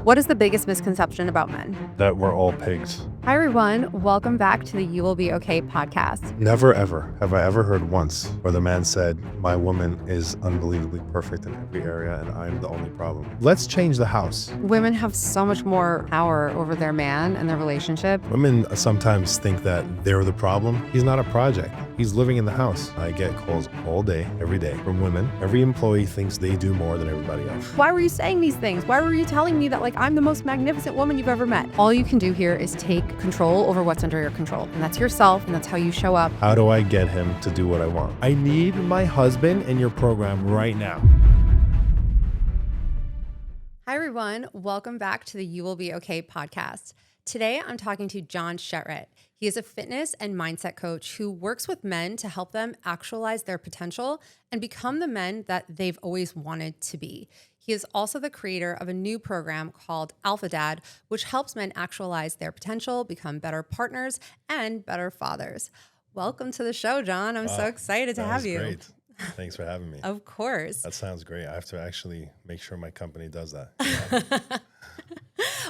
What is the biggest misconception about men? That we're all pigs. Hi, everyone. Welcome back to the You Will Be Okay podcast. Never ever have I ever heard once where the man said, my woman is unbelievably perfect in every area and I'm the only problem. Let's change the house. Women have so much more power over their man and their relationship. Women sometimes think that they're the problem. He's not a project. He's living in the house. I get calls all day, every day from women. Every employee thinks they do more than everybody else. Why were you saying these things? Why were you telling me that I'm the most magnificent woman you've ever met? All you can do here is take control over what's under your control. And that's yourself, and that's how you show up. How do I get him to do what I want? I need my husband in your program right now. Hi, everyone. Welcome back to the You Will Be Okay podcast. Today, I'm talking to Jon Shetrit. He is a fitness and mindset coach who works with men to help them actualize their potential and become the men that they've always wanted to be. He is also the creator of a new program called Alpha Dad, which helps men actualize their potential, become better partners, and better fathers. Welcome to the show, Jon. I'm so excited to have you. Great. Thanks for having me. Of course. That sounds great. I have to actually make sure my company does that.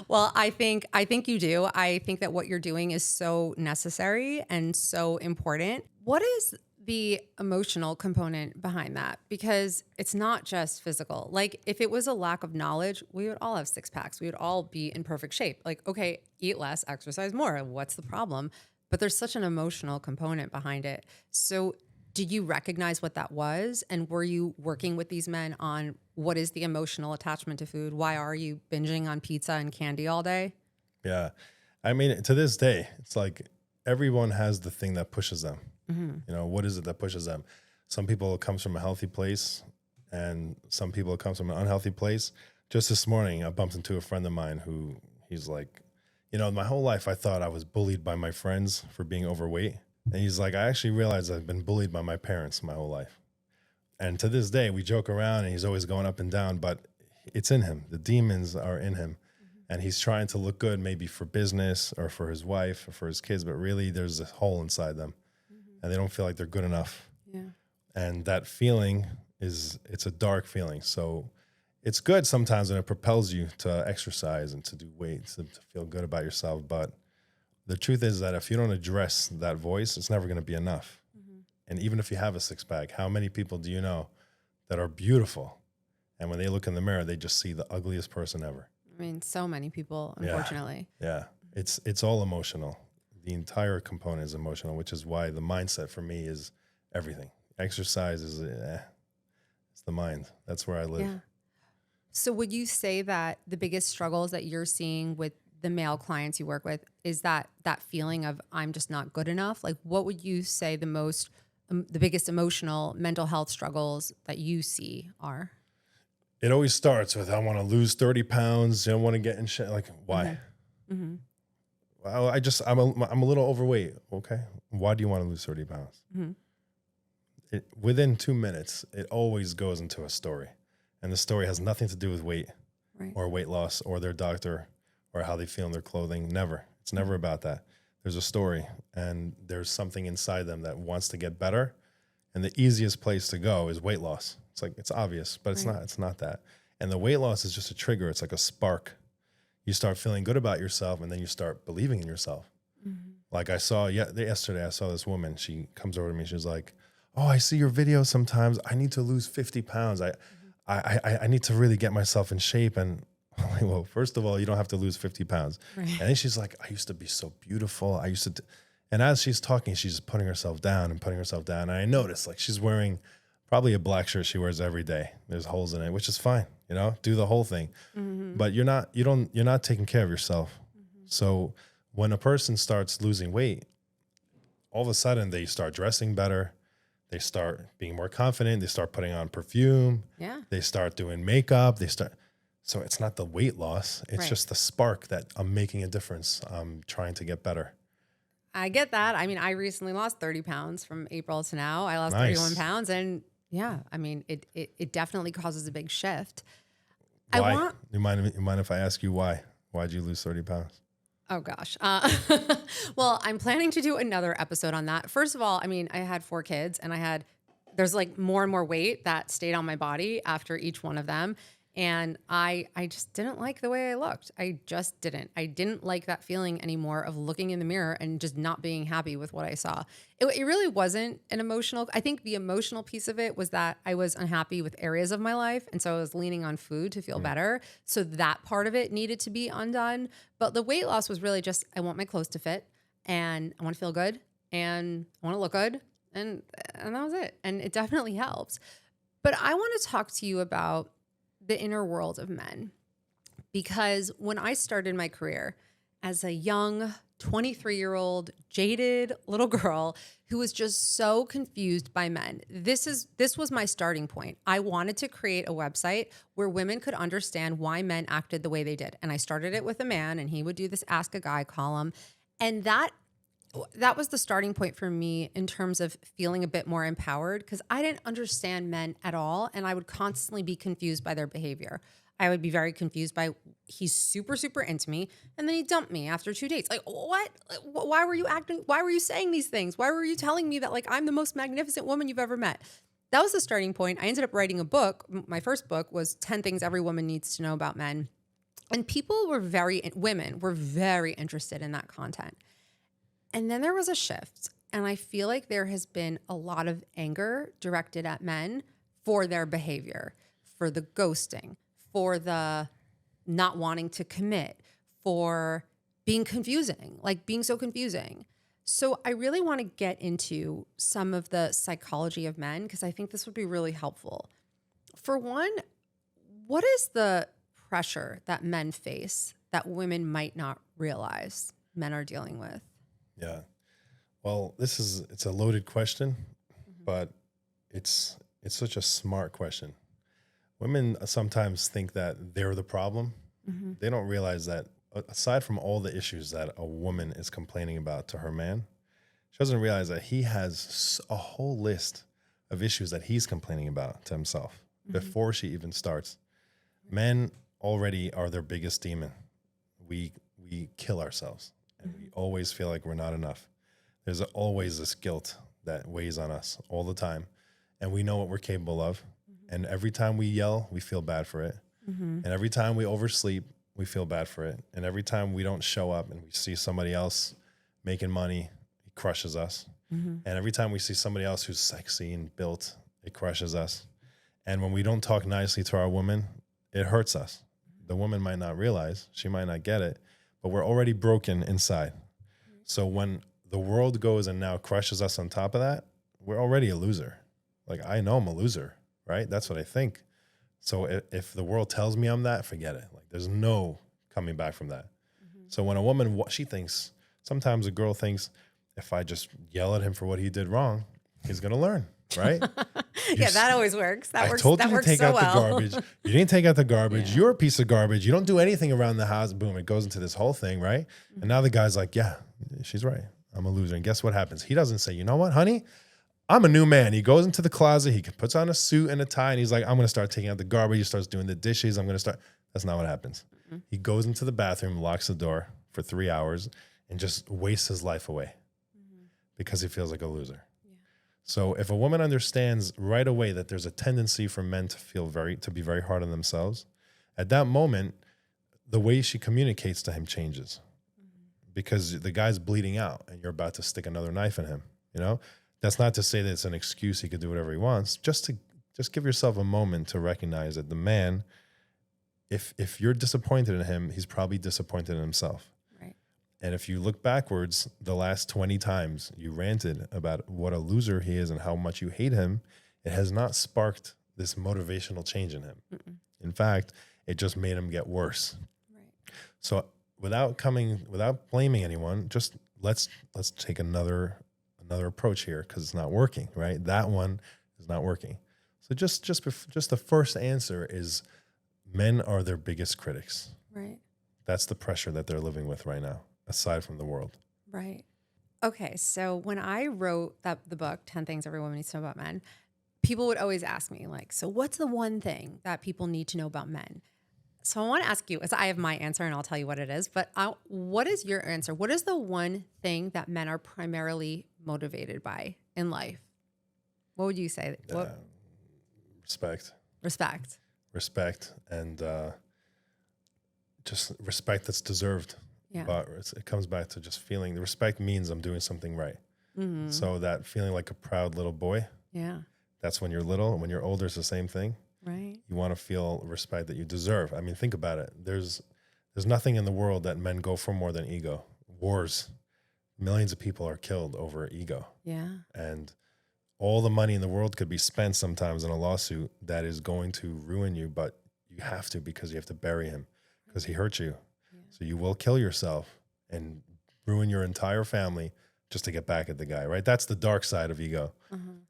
Well, I think you do. I think that what you're doing is so necessary and so important. What is the emotional component behind that? Because it's not just physical. If it was a lack of knowledge, we would all have six packs. We would all be in perfect shape. Okay, eat less, exercise more. What's the problem? But there's such an emotional component behind it. So did you recognize what that was? And were you working with these men on what is the emotional attachment to food? Why are you binging on pizza and candy all day? Yeah. I mean, to this day, it's like everyone has the thing that pushes them. Mm-hmm. You know, what is it that pushes them? Some people, it comes from a healthy place, and some people, it comes from an unhealthy place. Just this morning, I bumped into a friend of mine who he's like, my whole life I thought I was bullied by my friends for being overweight. And he's like, I actually realized I've been bullied by my parents my whole life. And to this day, we joke around and he's always going up and down, but it's in him. The demons are in him. Mm-hmm. And he's trying to look good, maybe for business or for his wife or for his kids, but really there's a hole inside them. Mm-hmm. And they don't feel like they're good enough. Yeah. And that feeling it's a dark feeling. So it's good sometimes when it propels you to exercise and to do weights, to feel good about yourself. But the truth is that if you don't address that voice, it's never going to be enough. Mm-hmm. And even if you have a six-pack, how many people do you know that are beautiful? And when they look in the mirror, they just see the ugliest person ever. I mean, so many people, unfortunately. Yeah. It's all emotional. The entire component is emotional, which is why the mindset for me is everything. Exercise is, it's the mind. That's where I live. Yeah. So would you say that the biggest struggles that you're seeing with the male clients you work with is that feeling of I'm just not good enough? What would you say the biggest emotional mental health struggles that you see are? It always starts with, I want to lose 30 pounds. I want to get in shape. Why? Mm-hmm. Well, I'm a little overweight. Okay. Why do you want to lose 30 pounds? Mm-hmm. Within 2 minutes, it always goes into a story. And the story has nothing to do with weight or weight loss or their doctor or how they feel in their clothing. Never. It's never about that. There's a story and there's something inside them that wants to get better. And the easiest place to go is weight loss. It's obvious, but it's not that. And the weight loss is just a trigger. It's like a spark. You start feeling good about yourself and then you start believing in yourself. Mm-hmm. Like yesterday, I saw this woman. She comes over to me. She was like, oh, I see your videos sometimes. I need to lose 50 pounds. I need to really get myself in shape. And I'm like, well, first of all, you don't have to lose 50 pounds. Right. And then she's like, I used to be so beautiful. And as she's talking, she's putting herself down. And I noticed she's wearing probably a black shirt she wears every day. There's holes in it, which is fine. Do the whole thing. Mm-hmm. But you're not taking care of yourself. Mm-hmm. So when a person starts losing weight, all of a sudden they start dressing better. They start being more confident. They start putting on perfume. Yeah. They start doing makeup. So it's not the weight loss. It's just the spark that I'm making a difference. I'm trying to get better. I get that. I mean, I recently lost 30 pounds from April to now. I lost 31 pounds. And yeah, I mean, it definitely causes a big shift. Why? You mind if I ask you why? Why'd you lose 30 pounds? Oh, gosh. Well, I'm planning to do another episode on that. First of all, I mean, I had 4 kids and there's more and more weight that stayed on my body after each one of them. And I just didn't like the way I looked. I just didn't. I didn't like that feeling anymore of looking in the mirror and just not being happy with what I saw. It really wasn't an emotional. I think the emotional piece of it was that I was unhappy with areas of my life. And so I was leaning on food to feel better. So that part of it needed to be undone. But the weight loss was really just, I want my clothes to fit and I want to feel good and I want to look good. And that was it. And it definitely helps. But I want to talk to you about the inner world of men, because when I started my career as a young 23-year-old jaded little girl who was just so confused by men, this was my starting point. I wanted to create a website where women could understand why men acted the way they did. And I started it with a man, and he would do this Ask a Guy column. And that was the starting point for me in terms of feeling a bit more empowered, because I didn't understand men at all. And I would constantly be confused by their behavior. I would be very confused by, he's super, super into me, and then he dumped me after 2 dates. Like, what? Why were you acting? Why were you saying these things? Why were you telling me that, like, I'm the most magnificent woman you've ever met? That was the starting point. I ended up writing a book. My first book was 10 Things Every Woman Needs to Know About Men. And women were very interested in that content. And then there was a shift. And I feel like there has been a lot of anger directed at men for their behavior, for the ghosting, for the not wanting to commit, for being confusing, like being so confusing. So I really want to get into some of the psychology of men, because I think this would be really helpful. For one, what is the pressure that men face that women might not realize men are dealing with? Yeah. Well, it's a loaded question, but it's such a smart question. Women sometimes think that they're the problem. They don't realize that aside from all the issues that a woman is complaining about to her man, she doesn't realize that he has a whole list of issues that he's complaining about to himself before she even starts. Men already are their biggest demon. We kill ourselves, and we always feel like we're not enough. There's always this guilt that weighs on us all the time, and we know what we're capable of. And every time we yell, we feel bad for it. And every time we oversleep, we feel bad for it. And every time we don't show up and we see somebody else making money, it crushes us. And every time we see somebody else who's sexy and built, it crushes us. And when we don't talk nicely to our woman, it hurts us. The woman might not realize, she might not get it, but we're already broken inside. So when the world goes and now crushes us on top of that, we're already a loser. Like, I know I'm a loser, right? That's what I think. So if the world tells me I'm that, forget it. Like, there's no coming back from that. So when a woman, she thinks, sometimes a girl thinks, if I just yell at him for what he did wrong, he's going to learn, right? Yeah, that always works. I told you to take out the garbage. You didn't take out the garbage. You're a piece of garbage. You don't do anything around the house. Boom, it goes into this whole thing, right? And now the guy's like, yeah, she's right. I'm a loser. And guess what happens? He doesn't say, you know what, honey? I'm a new man. He goes into the closet. He puts on a suit and a tie, and he's like, I'm going to start taking out the garbage. He starts doing the dishes. I'm going to start. That's not what happens. He goes into the bathroom, locks the door for 3 hours, and just wastes his life away because he feels like a loser. So if a woman understands right away that there's a tendency for men to be very hard on themselves, at that moment, the way she communicates to him changes because the guy's bleeding out and you're about to stick another knife in him. You know, that's not to say that it's an excuse. He could do whatever he wants. Just give yourself a moment to recognize that the man, if you're disappointed in him, he's probably disappointed in himself. And if you look backwards, the last 20 times you ranted about what a loser he is and how much you hate him, it has not sparked this motivational change in him. In fact, it just made him get worse. So without blaming anyone, just let's take another approach here because it's not working, right? That one is not working. So just the first answer is men are their biggest critics. Right. That's the pressure that they're living with right now, aside from the world. Right. Okay. So when I wrote the book, 10 Things Every Woman Needs to Know About Men, people would always ask me, like, so what's the one thing that people need to know about men? So I want to ask you, as I have my answer and I'll tell you what it is, but what is your answer? What is the one thing that men are primarily motivated by in life? What would you say? Respect. respect, and just respect that's deserved. Yeah. But it comes back to just feeling the respect means I'm doing something right. So that feeling like a proud little boy, Yeah. that's when you're little. And when you're older, it's the same thing. Right. You want to feel respect that you deserve. I mean, think about it. There's nothing in the world that men go for more than ego. Wars, millions of people are killed over ego. Yeah. And all the money in the world could be spent sometimes in a lawsuit that is going to ruin you, but you have to, because you have to bury him because he hurt you. Yeah. So you will kill yourself and ruin your entire family just to get back at the guy, right? That's the dark side of ego.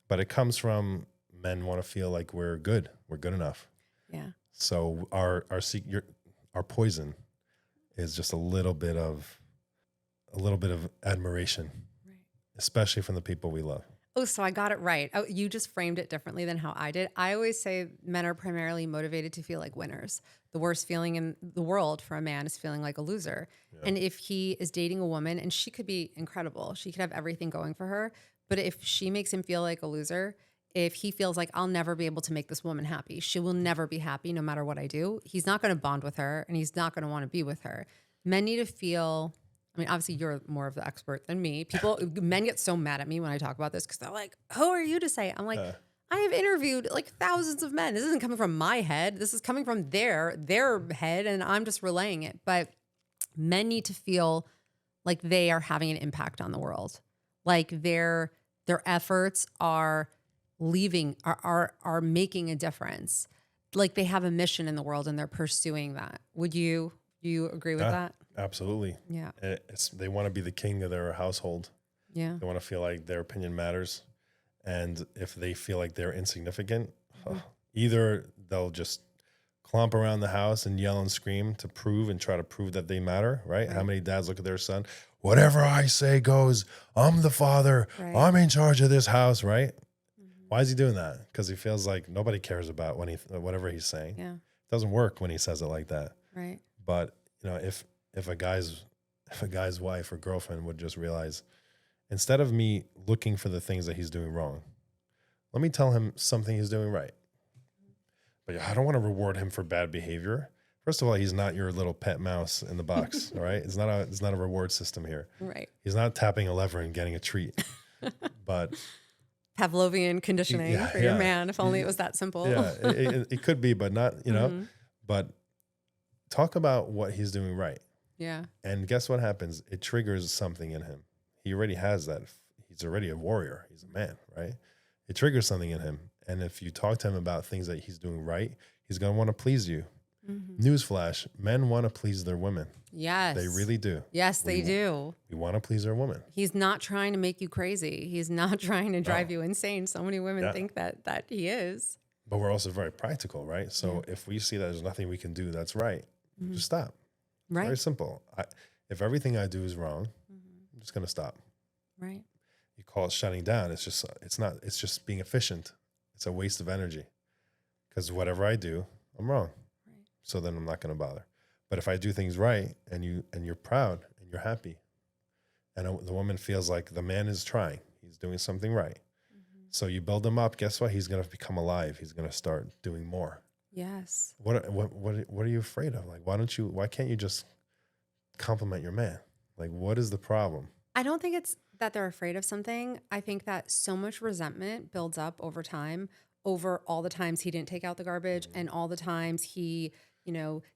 But it comes from men want to feel like we're good enough. Yeah. So our poison is just a little bit of admiration, Right. especially from the people we love. Oh, so I got it right. Oh, you just framed it differently than how I did. I always say men are primarily motivated to feel like winners. The worst feeling in the world for a man is feeling like a loser. Yeah. And if he is dating a woman, and she could be incredible, she could have everything going for her, but if she makes him feel like a loser, if he feels like I'll never be able to make this woman happy, she will never be happy no matter what I do, he's not going to bond with her and he's not going to want to be with her. Men need to feel... I mean, obviously you're more of the expert than me. Men get so mad at me when I talk about this because they're like, who are you to say? I'm like, I have interviewed like thousands of men. This isn't coming from my head. This is coming from their head, and I'm just relaying it. But men need to feel like they are having an impact on the world. Like their efforts are are making a difference. Like they have a mission in the world and they're pursuing that. Would you agree with that? Absolutely. Yeah. They want to be the king of their household. Yeah. They want to feel like their opinion matters. And if they feel like they're insignificant, either they'll just clomp around the house and yell and scream to try to prove that they matter, right? How many dads look at their son, whatever I say goes, I'm the father, I'm in charge of this house, right? Why is he doing that? Because he feels like nobody cares about whatever he's saying. Yeah. It doesn't work when he says it like that. Right. But if a guy's wife or girlfriend would just realize, instead of me looking for the things that he's doing wrong, let me tell him something he's doing right. But I don't want to reward him for bad behavior. First of all, he's not your little pet mouse in the box, all right? It's not a reward system here. Right. He's not tapping a lever and getting a treat. But Pavlovian conditioning for your man, if only it was that simple. Yeah, it could be, but not, but talk about what he's doing right. Yeah. And guess what happens? It triggers something in him. He already has that. He's already a warrior. He's a man, right? It triggers something in him. And if you talk to him about things that he's doing right, he's going to want to please you. Newsflash, men want to please their women. Yes. They really do. Yes, they do. We want to please our woman. He's not trying to make you crazy. He's not trying to drive you insane. So many women think that he is. But we're also very practical, right? So if we see that there's nothing we can do that's right, just stop. Right. Very simple. If everything I do is wrong, I'm just going to stop. Right. You call it shutting down. It's just being efficient. It's a waste of energy because whatever I do, I'm wrong. Right. So then I'm not going to bother. But if I do things right and you're proud and you're happy and the woman feels like the man is trying, he's doing something right. So you build him up. Guess what? He's going to become alive. He's going to start doing more. Yes. What are you afraid of? Like, why can't you just compliment your man? Like, what is the problem? I don't think it's that they're afraid of something. I think that so much resentment builds up over time, over all the times he didn't take out the garbage and all the times he,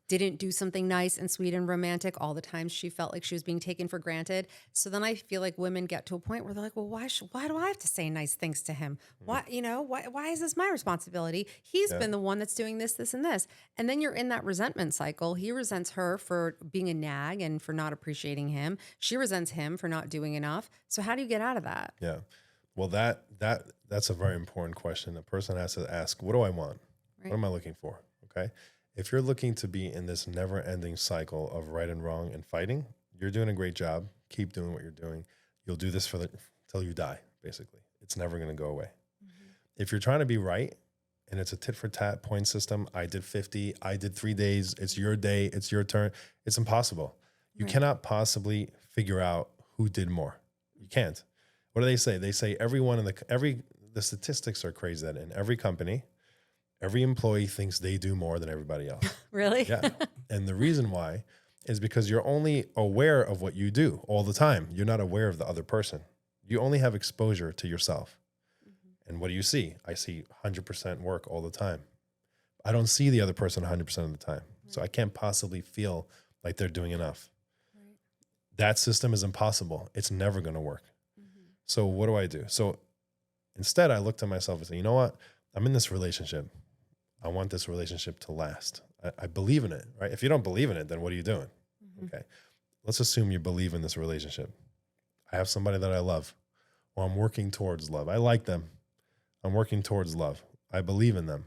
didn't do something nice and sweet and romantic, all the times she felt like she was being taken for granted. So then I feel like women get to a point where they're like, well, why do I have to say nice things to him? Why is this my responsibility? He's been the one that's doing this, this, and this. And then you're in that resentment cycle. He resents her for being a nag and for not appreciating him. She resents him for not doing enough. So how do you get out of that? Yeah. Well, that's a very important question. A person has to ask, what do I want? Right. What am I looking for? Okay. If you're looking to be in this never-ending cycle of right and wrong and fighting, you're doing a great job. Keep doing what you're doing. You'll do this till you die, basically. It's never going to go away. If you're trying to be right, and it's a tit-for-tat point system, I did 50, I did 3 days, it's your day, it's your turn, it's impossible. You cannot possibly figure out who did more. You can't. What do they say? They say everyone the statistics are crazy that in every company, Every employee thinks they do more than everybody else. Really? Yeah. And the reason why is because you're only aware of what you do all the time. You're not aware of the other person. You only have exposure to yourself. And what do you see? I see 100% work all the time. I don't see the other person 100% of the time. So I can't possibly feel like they're doing enough. Right. That system is impossible. It's never going to work. So what do I do? So instead, I looked at myself and said, you know what? I'm in this relationship. I want this relationship to last. I believe in it, right? If you don't believe in it, then what are you doing? Okay. Let's assume you believe in this relationship. I have somebody that I love, or I'm working towards love. I like them. I'm working towards love. I believe in them.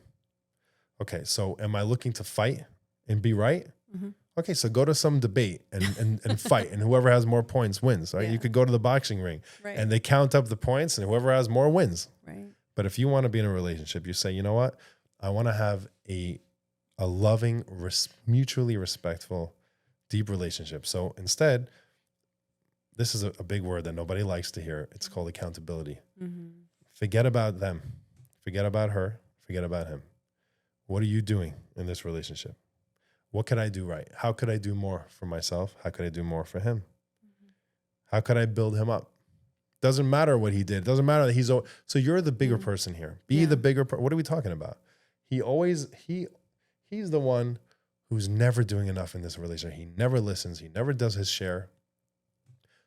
Okay. So am I looking to fight and be right? Okay. So go to some debate and fight, and whoever has more points wins, right? Yeah. You could go to the boxing ring and they count up the points, and whoever has more wins. Right. But if you want to be in a relationship, you say, you know what? I want to have a loving, mutually respectful, deep relationship. So instead, this is a big word that nobody likes to hear. It's called accountability. Forget about them. Forget about her. Forget about him. What are you doing in this relationship? What could I do right? How could I do more for myself? How could I do more for him? How could I build him up? Doesn't matter what he did. Doesn't matter that he's, so you're the bigger person here. Be the bigger person. What are we talking about? He's the one who's never doing enough in this relationship. He never listens. He never does his share.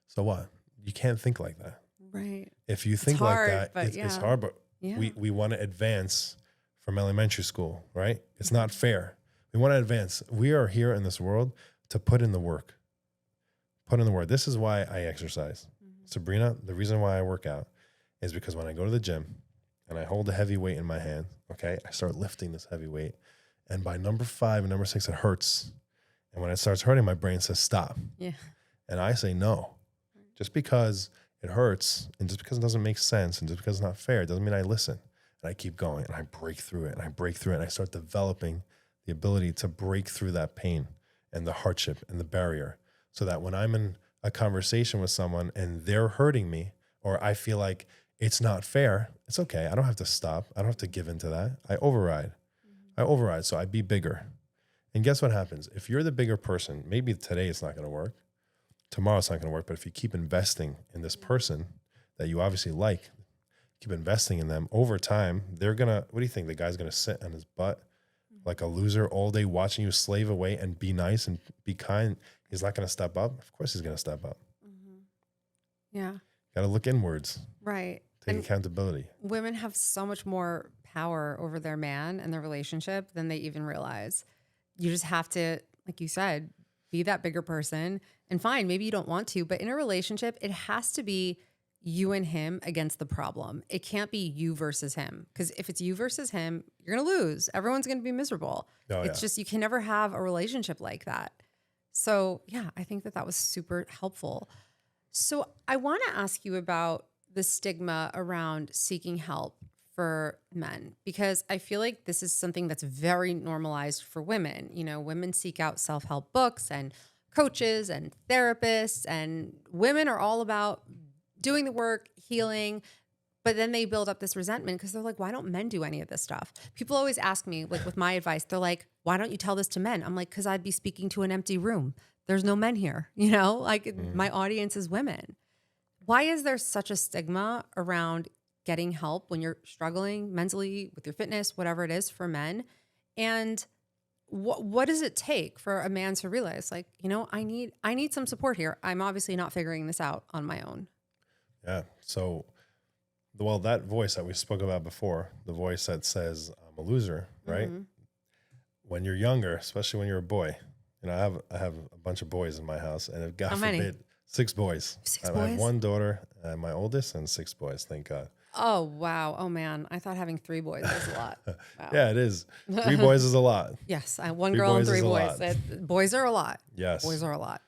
So what? You can't think like that. Right. If you think like that, it's hard, but Yeah. we want to advance from elementary school, right? It's not fair. We want to advance. We are here in this world to put in the work. Put in the work. This is why I exercise. Sabrina, the reason why I work out is because when I go to the gym and I hold a heavy weight in my hand, okay, I start lifting this heavy weight. And by number 5 and number 6, it hurts. And when it starts hurting, my brain says, stop. Yeah. And I say, no. Just because it hurts and just because it doesn't make sense and just because it's not fair, it doesn't mean I listen. And I keep going and I break through it and I break through it and I start developing the ability to break through that pain and the hardship and the barrier, so that when I'm in a conversation with someone and they're hurting me, or I feel like it's not fair, it's okay. I don't have to stop. I don't have to give into that. I override. So I be bigger. And guess what happens? If you're the bigger person, maybe today it's not going to work. Tomorrow it's not going to work. But if you keep investing in this person that you obviously like, keep investing in them over time, they're going to, what do you think? The guy's going to sit on his butt like a loser all day watching you slave away and be nice and be kind? He's not going to step up. Of course he's going to step up. Yeah. Got to look inwards. Right. Take accountability. Women have so much more power over their man and their relationship than they even realize. You just have to, like you said, be that bigger person. And fine, maybe you don't want to, but in a relationship, it has to be you and him against the problem. It can't be you versus him. Because if it's you versus him, you're going to lose. Everyone's going to be miserable. It's just, you can never have a relationship like that. So yeah, I think that was super helpful. So I want to ask you about the stigma around seeking help for men, because I feel like this is something that's very normalized for women. You know, women seek out self-help books and coaches and therapists, and women are all about doing the work, healing, but then they build up this resentment because they're like, why don't men do any of this stuff? People always ask me, like with my advice, they're like, why don't you tell this to men? I'm like, because I'd be speaking to an empty room. There's no men here, you know, like my audience is women. Why is there such a stigma around getting help when you're struggling mentally with your fitness, whatever it is for men? And what does it take for a man to realize, like, you know, I need some support here. I'm obviously not figuring this out on my own. Yeah. So, well, that voice that we spoke about before, the voice that says I'm a loser, right? When you're younger, especially when you're a boy, you know, I have a bunch of boys in my house, and God forbid, 6 boys. I have 1 daughter, my oldest, and 6 boys. Thank God. Oh, wow. Oh, man. I thought having 3 boys was a lot. Wow. Yeah, it is. 3 boys is a lot. Yes. 1 girl and 3 boys. Boys are a lot. Yes. Boys are a lot.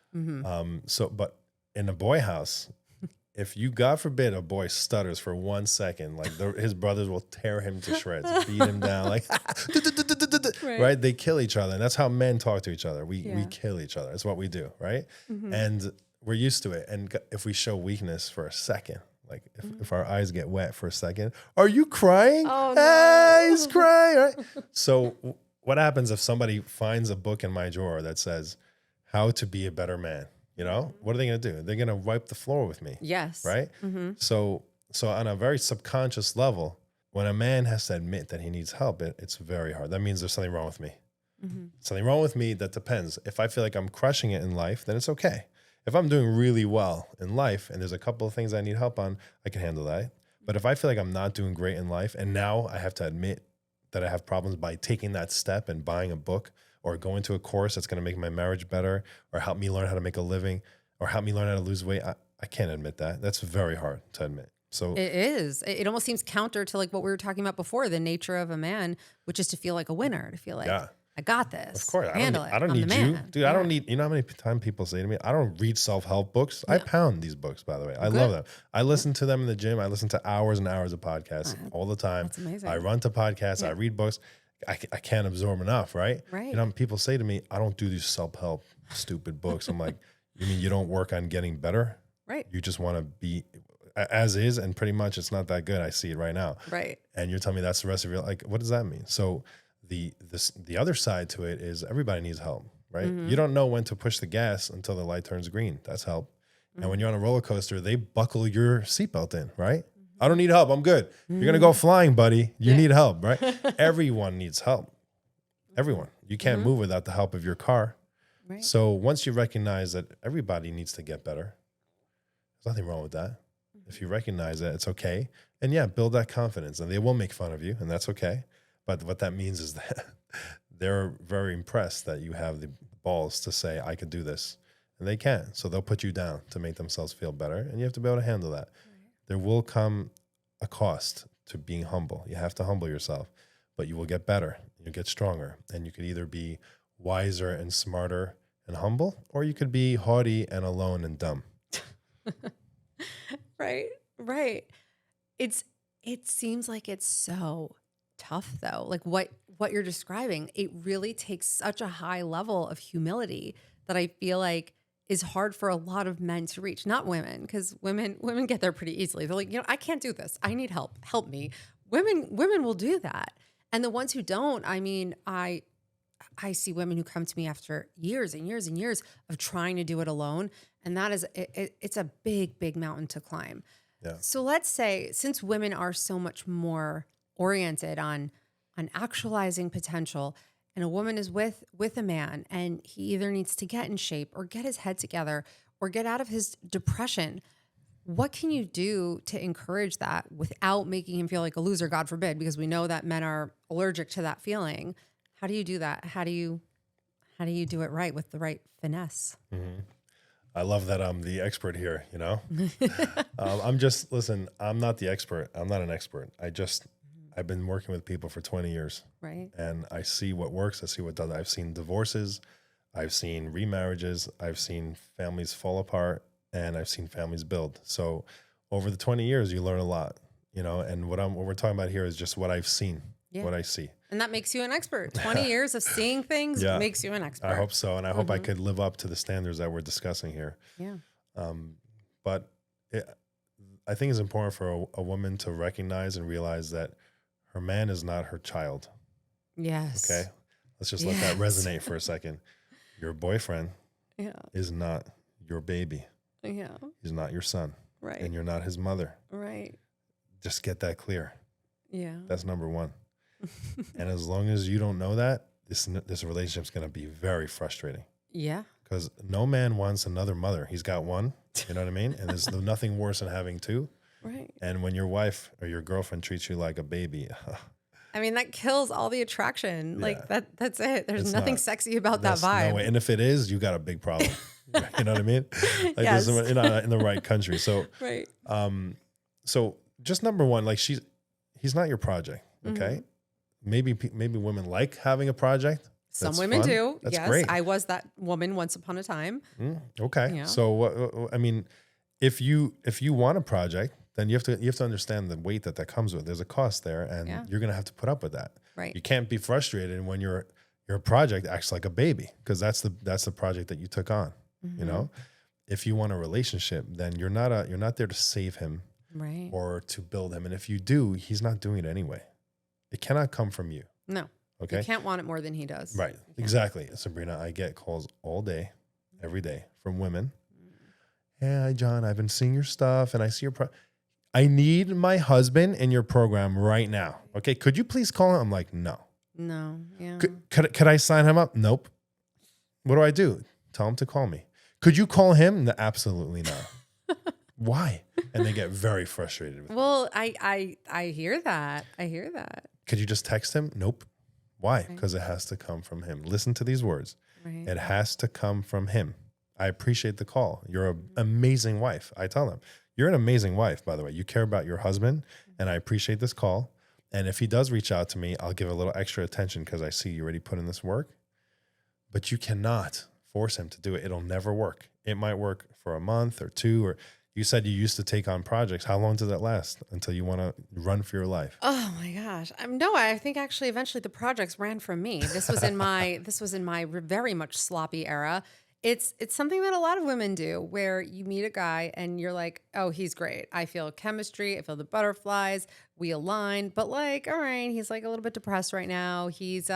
So, but in a boy house, if you, God forbid, a boy stutters for 1 second, like his brothers will tear him to shreds, beat him down, like, right? They kill each other. And that's how men talk to each other. We kill each other. That's what we do, right? And we're used to it. And if we show weakness for a second, Like if our eyes get wet for a second, are you crying? Oh, Hey, no. he's crying. Right? So what happens if somebody finds a book in my drawer that says how to be a better man? You know, what are they going to do? They're going to wipe the floor with me. Yes. Right. So on a very subconscious level, when a man has to admit that he needs help, it's very hard. That means there's something wrong with me. Something wrong with me, that depends. If I feel like I'm crushing it in life, then it's okay. If I'm doing really well in life and there's a couple of things I need help on, I can handle that. But if I feel like I'm not doing great in life and now I have to admit that I have problems by taking that step and buying a book or going to a course that's going to make my marriage better or help me learn how to make a living or help me learn how to lose weight, I can't admit that. That's very hard to admit. So It is. It almost seems counter to like what we were talking about before, the nature of a man, which is to feel like a winner, to feel like, I got this. of course, Handle I don't I'm the need you. man. Dude, I don't need, you know how many times people say to me, I don't read self-help books. I pound these books, by the way. I love them. I listen to them in the gym. I listen to hours and hours of podcasts all the time. That's amazing. I run to podcasts. I read books. I can't absorb enough, right? Right. You know, people say to me, I don't do these self-help stupid books. I'm like, you mean you don't work on getting better? Right. You just want to be as is, and pretty much it's not that good. I see it right now. Right. And you're telling me that's the rest of your, like, what does that mean? So the other side to it is everybody needs help, right? You don't know when to push the gas until the light turns green. That's help. And when you're on a roller coaster, they buckle your seatbelt in, right? I don't need help. I'm good. You're going to go flying, buddy. You need help, right? Everyone needs help. Everyone. You can't move without the help of your car. Right. So once you recognize that everybody needs to get better, there's nothing wrong with that. If you recognize that, it's okay. And yeah, build that confidence. And they will make fun of you, and that's okay. But what that means is that they're very impressed that you have the balls to say, I could do this. And they can. So they'll put you down to make themselves feel better. And you have to be able to handle that. There will come a cost to being humble. You have to humble yourself. But you will get better. You'll get stronger. And you could either be wiser and smarter and humble, or you could be haughty and alone and dumb. Right. Right. It seems like it's so tough though. Like what you're describing, it really takes such a high level of humility that I feel like is hard for a lot of men to reach. Not women, because women get there pretty easily. They're like, I can't do this. I need help. Help me. Women will do that. And the ones who don't, I mean, I see women who come to me after years and years and years of trying to do it alone. And that is, it's a big, big mountain to climb. Yeah. So let's say, since women are so much more oriented on actualizing potential, and a woman is with a man and he either needs to get in shape or get his head together or get out of his depression, what can you do to encourage that without making him feel like a loser, God forbid, because we know that men are allergic to that feeling? How do you do that? How do you do it right with the right finesse? Mm-hmm. I love that I'm the expert here, you know? Listen, I'm not the expert. I'm not an expert. I've been working with people for 20 years. Right. And I see what works. I see what doesn't. I've seen divorces. I've seen remarriages. I've seen families fall apart, and I've seen families build. So over the 20 years, you learn a lot, you know, and what we're talking about here is just what I've seen, what I see. And that makes you an expert. 20 years of seeing things makes you an expert. I hope so. And I hope I could live up to the standards that we're discussing here. Yeah. I think it's important for a woman to recognize and realize that her man is not her child. Yes. Okay. Let's just let that resonate for a second. Your boyfriend is not your baby. Yeah. He's not your son. Right. And you're not his mother. Right. Just get that clear. Yeah. That's number one. And as long as you don't know that, this relationship's going to be very frustrating. Yeah. Because no man wants another mother. He's got one. You know what I mean? And there's nothing worse than having two. Right. And when your wife or your girlfriend treats you like a baby, I mean, that kills all the attraction. Like that's it. There's nothing sexy about that no vibe. way. And if it is, you got a big problem. You know what I mean? Like Yes. you're not in the right country. So, Right. So just number one, like he's not your project. Okay. Maybe women like having a project. Some That's women fun. do. That's yes. great. I was that woman once upon a time. Okay. Yeah. So I mean, if you want a project, then you have to understand the weight that comes with. There's a cost there, and you're gonna have to put up with that. Right. You can't be frustrated when your project acts like a baby, because that's the project that you took on. You know, if you want a relationship, then you're not there to save him. Right. or to build him. And if you do, he's not doing it anyway. It cannot come from you. No. Okay. You can't want it more than he does. Right. Exactly. Sabrina, I get calls all day, every day from women. Hey, hi, Jon, I've been seeing your stuff and I see your I need my husband in your program right now. Okay. Could you please call him? I'm like, no. No. Yeah. Could I sign him up? Nope. What do? Tell him to call me. Could you call him? No, absolutely not. Why? And they get very frustrated with me. Well, I hear that. I hear that. Could you just text him? Nope. Why? Because it has to come from him. Listen to these words. Right. It has to come from him. I appreciate the call. You're an amazing wife. I tell them, you're an amazing wife, by the way. You care about your husband, and I appreciate this call. And if he does reach out to me, I'll give a little extra attention because I see you already put in this work. But you cannot force him to do it. It'll never work. It might work for a month or two, or you said you used to take on projects. How long does that last until you want to run for your life? Oh my gosh. No, I think actually eventually the projects ran from me. This was in my very much sloppy era. It's something that a lot of women do where you meet a guy and you're like, oh, he's great. I feel chemistry. I feel the butterflies. We align. But like, all right, he's like a little bit depressed right now. He's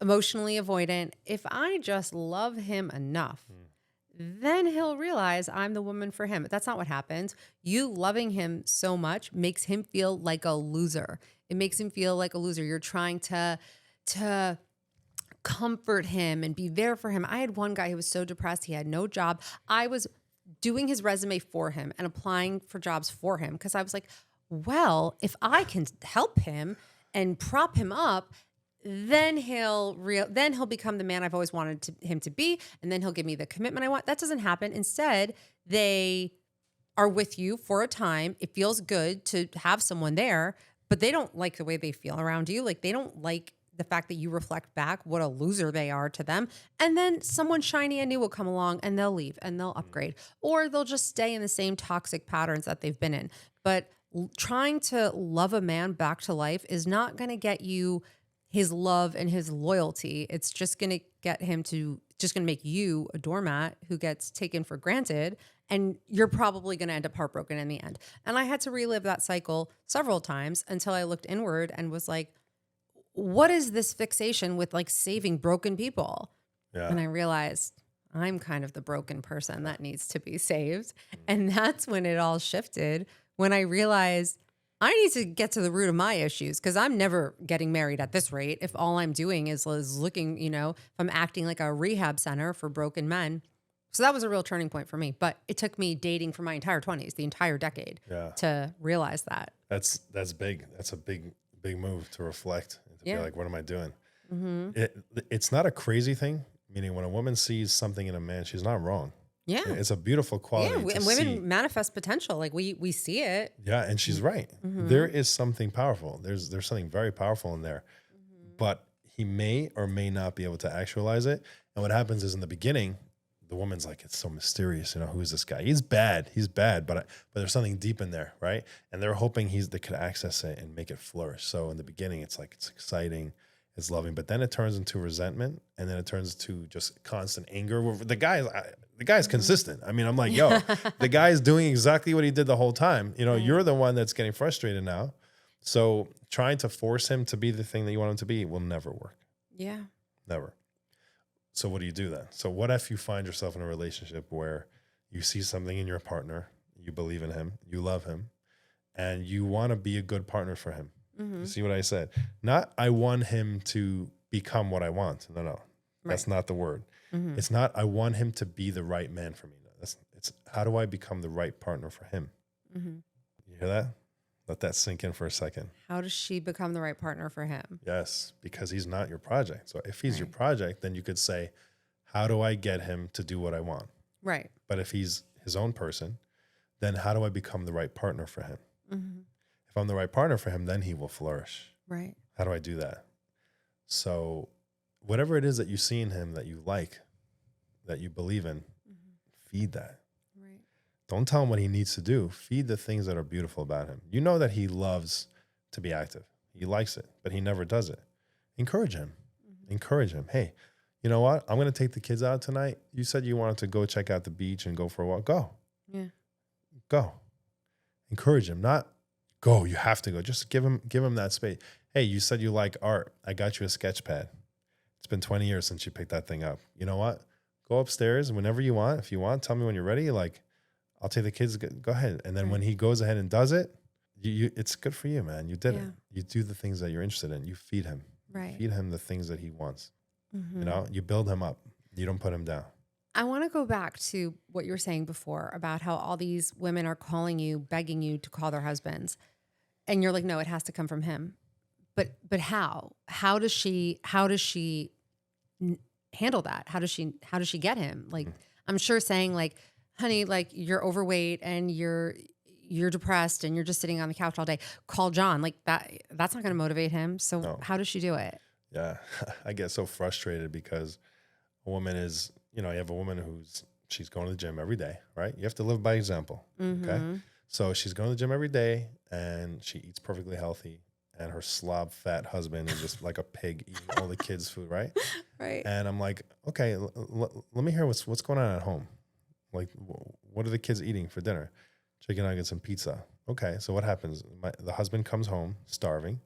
emotionally avoidant. If I just love him enough, then he'll realize I'm the woman for him. But that's not what happens. You loving him so much makes him feel like a loser. It makes him feel like a loser. You're trying to comfort him and be there for him. I had one guy who was so depressed. He had no job. I was doing his resume for him and applying for jobs for him because I was like, well, if I can help him and prop him up, then he'll become the man I've always wanted him to be, and then he'll give me the commitment I want. That doesn't happen. Instead, they are with you for a time. It feels good to have someone there, but they don't like the way they feel around you. Like they don't like the fact that you reflect back what a loser they are to them. And then someone shiny and new will come along and they'll leave and they'll upgrade, or they'll just stay in the same toxic patterns that they've been in. But trying to love a man back to life is not going to get you his love and his loyalty. It's just going to make you a doormat who gets taken for granted, and you're probably going to end up heartbroken in the end. And I had to relive that cycle several times until I looked inward and was like, what is this fixation with like saving broken people? Yeah. And I realized I'm kind of the broken person that needs to be saved. And that's when it all shifted, when I realized I need to get to the root of my issues, because I'm never getting married at this rate. If all I'm doing is looking, if I'm acting like a rehab center for broken men. So that was a real turning point for me. But it took me dating for my entire 20s, the entire decade, to realize that. That's big. That's a big move to reflect and to be like, what am I doing? Mm-hmm. It's not a crazy thing. Meaning when a woman sees something in a man, she's not wrong. Yeah. It's a beautiful quality. Yeah, and women manifest potential. Like we see it. Yeah, and she's right. Mm-hmm. There is something powerful. There's something very powerful in there. Mm-hmm. But he may or may not be able to actualize it. And what happens is in the beginning, the woman's like, it's so mysterious. Who is this guy? He's bad, but there's something deep in there, right? And they're hoping they could access it and make it flourish. So in the beginning, it's like, it's exciting, it's loving, but then it turns into resentment, and then it turns to just constant anger. The guy's consistent. I mean, I'm like, yo, the guy's doing exactly what he did the whole time. You're the one that's getting frustrated now. So trying to force him to be the thing that you want him to be will never work. Yeah. Never. So what do you do then? So what if you find yourself in a relationship where you see something in your partner, you believe in him, you love him, and you want to be a good partner for him? Mm-hmm. You see what I said? Not, I want him to become what I want. No. That's not the word. Mm-hmm. It's not, I want him to be the right man for me. It's how do I become the right partner for him? Mm-hmm. You hear that? Let that sink in for a second. How does she become the right partner for him? Yes, because he's not your project. So if he's your project, then you could say, how do I get him to do what I want? Right. But if he's his own person, then how do I become the right partner for him? Mm-hmm. If I'm the right partner for him, then he will flourish. Right. How do I do that? So whatever it is that you see in him that you like, that you believe in, feed that. Right. Don't tell him what he needs to do. Feed the things that are beautiful about him. You know that he loves to be active. He likes it, but he never does it. Encourage him. Mm-hmm. Encourage him. Hey, you know what? I'm going to take the kids out tonight. You said you wanted to go check out the beach and go for a walk. Go. Yeah. Go. Encourage him, not go. You have to go. Just give him that space. Hey, you said you like art. I got you a sketch pad. It's been 20 years since you picked that thing up. You know what? Go upstairs whenever you want. If you want, tell me when you're ready. Like, I'll take the kids. Go ahead. And then when he goes ahead and does it, it's good for you, man. You did it. You do the things that you're interested in. You feed him. Right. Feed him the things that he wants. You know, you build him up. You don't put him down. I want to go back to what you were saying before about how all these women are calling you, begging you to call their husbands. And you're like, no, it has to come from him. But how? How does she handle that? How does she get him? Like, I'm sure saying like, honey, like you're overweight and you're depressed and you're just sitting on the couch all day. Call Jon. Like that's not going to motivate him. So No. how does she do it? Yeah. I get so frustrated because a woman is, you have a woman she's going to the gym every day, right? You have to live by example. Okay. So she's going to the gym every day and she eats perfectly healthy. And her slob fat husband is just like a pig eating all the kids' food, right? Right. And I'm like, okay, let me hear what's going on at home. Like, what are the kids eating for dinner? Chicken nuggets and pizza. Okay, so what happens? The husband comes home starving,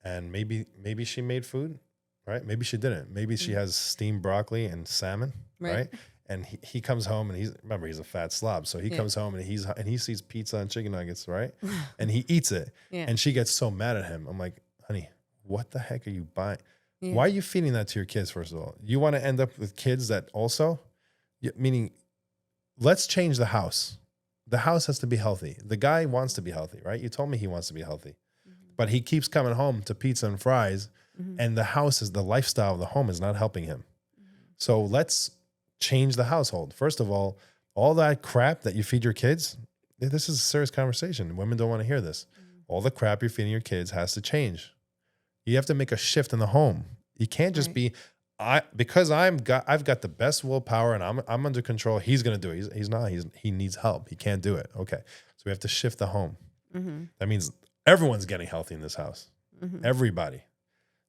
and maybe she made food, right? Maybe she didn't. Maybe she has steamed broccoli and salmon, right? And he comes home and he's a fat slob. So he comes home and he sees pizza and chicken nuggets, right? And he eats it. Yeah. And she gets so mad at him. I'm like, honey, what the heck are you buying? Yeah. Why are you feeding that to your kids, first of all? You want to end up with kids that also, meaning let's change the house. The house has to be healthy. The guy wants to be healthy, right? You told me he wants to be healthy. But he keeps coming home to pizza and fries. And the lifestyle of the home is not helping him. So let's change the household. First of all that crap that you feed your kids, this is a serious conversation. Women don't want to hear this. All the crap you're feeding your kids has to change. You have to make a shift in the home. You can't just be, because I've got the best willpower and I'm under control. He's going to do it. He's not. He needs help. He can't do it. Okay, so we have to shift the home. That means everyone's getting healthy in this house. Everybody.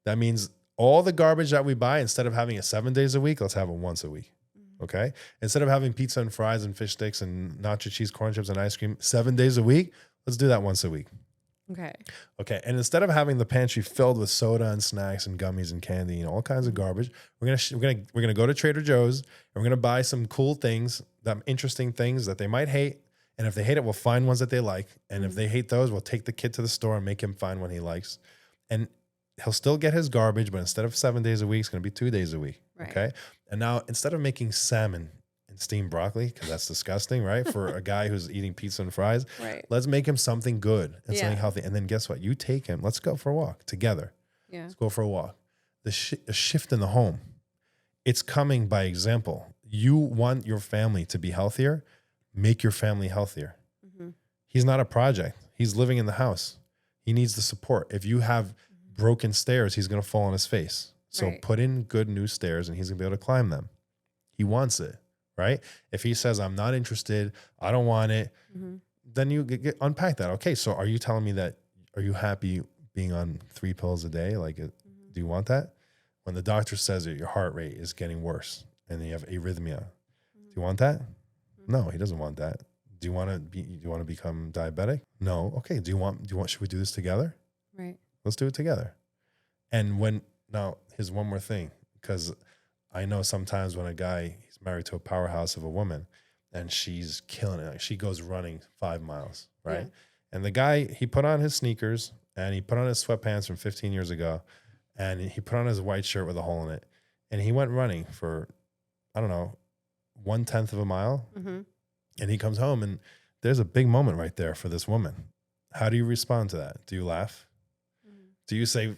That means all the garbage that we buy, instead of having it 7 days a week, let's have it once a week. Okay. Instead of having pizza and fries and fish sticks and nacho cheese, corn chips and ice cream 7 days a week, let's do that once a week. Okay. Okay. And instead of having the pantry filled with soda and snacks and gummies and candy and all kinds of garbage, we're gonna go to Trader Joe's and we're gonna buy some cool things, interesting things that they might hate. And if they hate it, we'll find ones that they like. And if they hate those, we'll take the kid to the store and make him find one he likes. And he'll still get his garbage, but instead of 7 days a week, it's going to be 2 days a week. Right. Okay. And now instead of making salmon and steamed broccoli, because that's disgusting, right? For a guy who's eating pizza and fries, let's make him something good and something healthy. And then guess what? You take him, let's go for a walk together. Yeah. Let's go for a walk. The shift in the home, it's coming by example. You want your family to be healthier, make your family healthier. He's not a project. He's living in the house. He needs the support. If you have broken stairs, he's going to fall on his face. So put in good new stairs and he's going to be able to climb them. He wants it, right? If he says, I'm not interested, I don't want it, then you unpack that. Okay, so are you telling me that, are you happy being on 3 pills a day? Like, do you want that? When the doctor says that your heart rate is getting worse and you have arrhythmia, do you want that? No, he doesn't want that. Do you want to become diabetic? No. Okay. Should we do this together? Right. Let's do it together. And now here's one more thing, because I know sometimes when a guy, he's married to a powerhouse of a woman and she's killing it. Like she goes running 5 miles, right? Yeah. And the guy, he put on his sneakers and he put on his sweatpants from 15 years ago and he put on his white shirt with a hole in it. And he went running for, I don't know, 1/10 of a mile. And he comes home and there's a big moment right there for this woman. How do you respond to that? Do you laugh? Do you say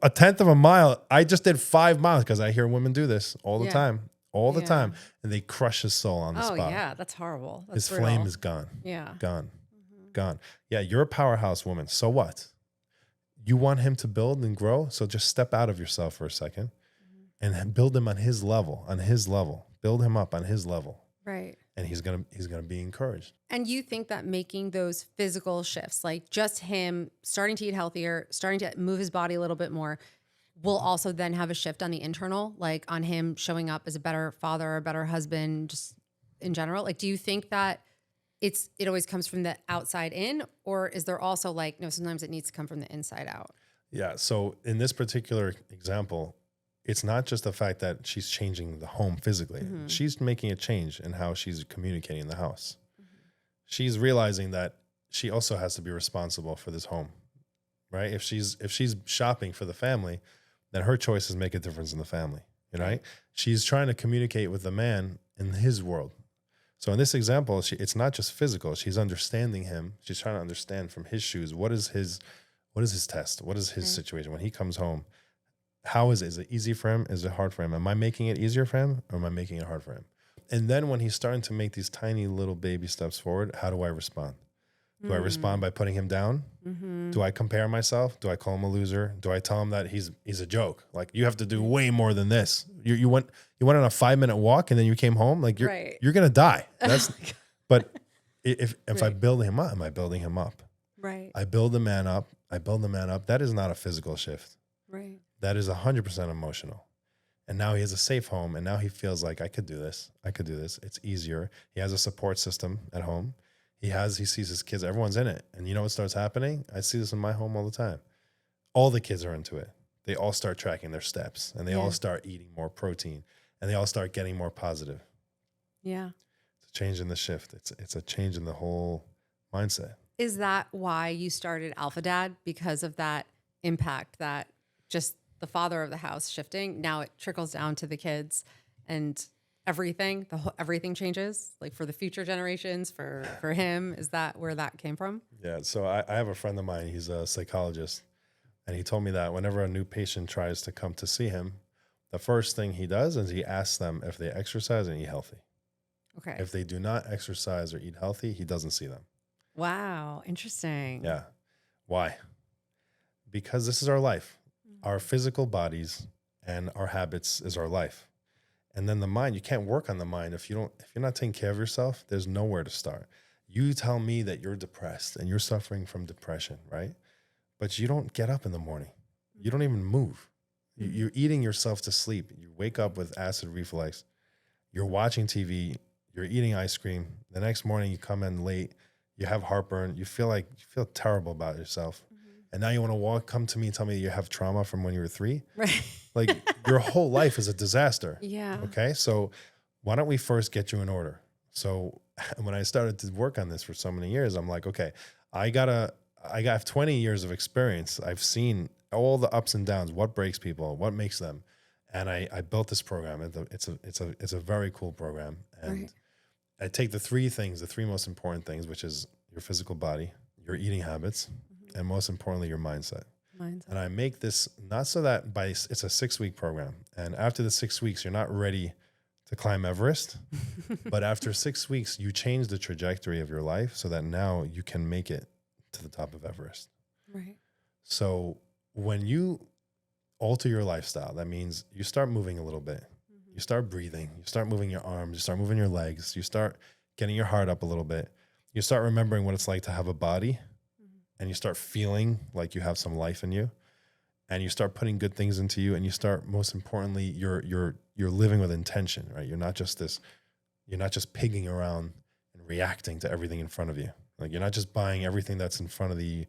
1/10 of a mile? I just did 5 miles, because I hear women do this all the time, and they crush his soul on the spot. Oh yeah, that's horrible. That's his flame is gone. Yeah, gone. Yeah, you're a powerhouse woman. So what? You want him to build and grow, so just step out of yourself for a second and build him on his level. Build him up on his level. Right. And he's gonna be encouraged. And you think that making those physical shifts, like just him starting to eat healthier, starting to move his body a little bit more, will also then have a shift on the internal, like on him showing up as a better father, a better husband, just in general? Like, do you think that it always comes from the outside in, or is there also like, no, sometimes it needs to come from the inside out? Yeah. So in this particular example, it's not just the fact that she's changing the home physically. Mm-hmm. She's making a change in how she's communicating in the house. She's realizing that she also has to be responsible for this home, right? If she's shopping for the family, then her choices make a difference in the family, right? She's trying to communicate with the man in his world. So in this example, it's not just physical. She's understanding him. She's trying to understand from his shoes, what is his test? What is his situation when he comes home? How is it? Is it easy for him? Is it hard for him? Am I making it easier for him, or am I making it hard for him? And then when he's starting to make these tiny little baby steps forward, how do I respond? Do I respond by putting him down? Mm-hmm. Do I compare myself? Do I call him a loser? Do I tell him that he's a joke? Like, you have to do way more than this. You went on a 5-minute walk and then you came home. Like, you're gonna die. That's but if I build him up, am I building him up? Right. I build the man up. That is not a physical shift. Right. That is 100% emotional. And now he has a safe home, and now he feels like I could do this. It's easier. He has a support system at home. He sees his kids, everyone's in it. And you know what starts happening? I see this in my home all the time. All the kids are into it. They all start tracking their steps, and they all start eating more protein, and they all start getting more positive. Yeah. It's a change in the shift. It's a change in the whole mindset. Is that why you started Alpha Dad? Because of that impact, that just the father of the house shifting? Now it trickles down to the kids, and everything, everything changes, like for the future generations, for him. Is that where that came from? Yeah. So I have a friend of mine. He's a psychologist, and he told me that whenever a new patient tries to come to see him, the first thing he does is he asks them if they exercise and eat healthy. Okay. If they do not exercise or eat healthy, he doesn't see them. Wow. Interesting. Yeah. Why? Because this is our life. Our physical bodies and our habits is our life. And then the mind, you can't work on the mind if you're not taking care of yourself. There's nowhere to start. You tell me that you're depressed and you're suffering from depression, right? But you don't get up in the morning. You don't even move. You're eating yourself to sleep. You wake up with acid reflux. You're watching TV. You're eating ice cream. The next morning you come in late. You have heartburn. You feel terrible about yourself. And now you want to come to me and tell me you have trauma from when you were 3. Right. Like, your whole life is a disaster. Yeah. Okay. So why don't we first get you in order? So when I started to work on this for so many years, I'm like, okay, I got 20 years of experience. I've seen all the ups and downs, what breaks people, what makes them. And I built this program. It's a very cool program. And I take the three most important things, which is your physical body, your eating habits, and most importantly, your mindset. And I make this not so that it's a 6-week program. And after the 6 weeks, you're not ready to climb Everest. But after 6 weeks, you change the trajectory of your life so that now you can make it to the top of Everest. Right. So when you alter your lifestyle, that means you start moving a little bit. You start breathing. You start moving your arms. You start moving your legs. You start getting your heart up a little bit. You start remembering what it's like to have a body. And you start feeling like you have some life in you, and you start putting good things into you, and you start, most importantly, you're living with intention, right? You're not just pigging around and reacting to everything in front of you. Like, you're not just buying everything that's in front of the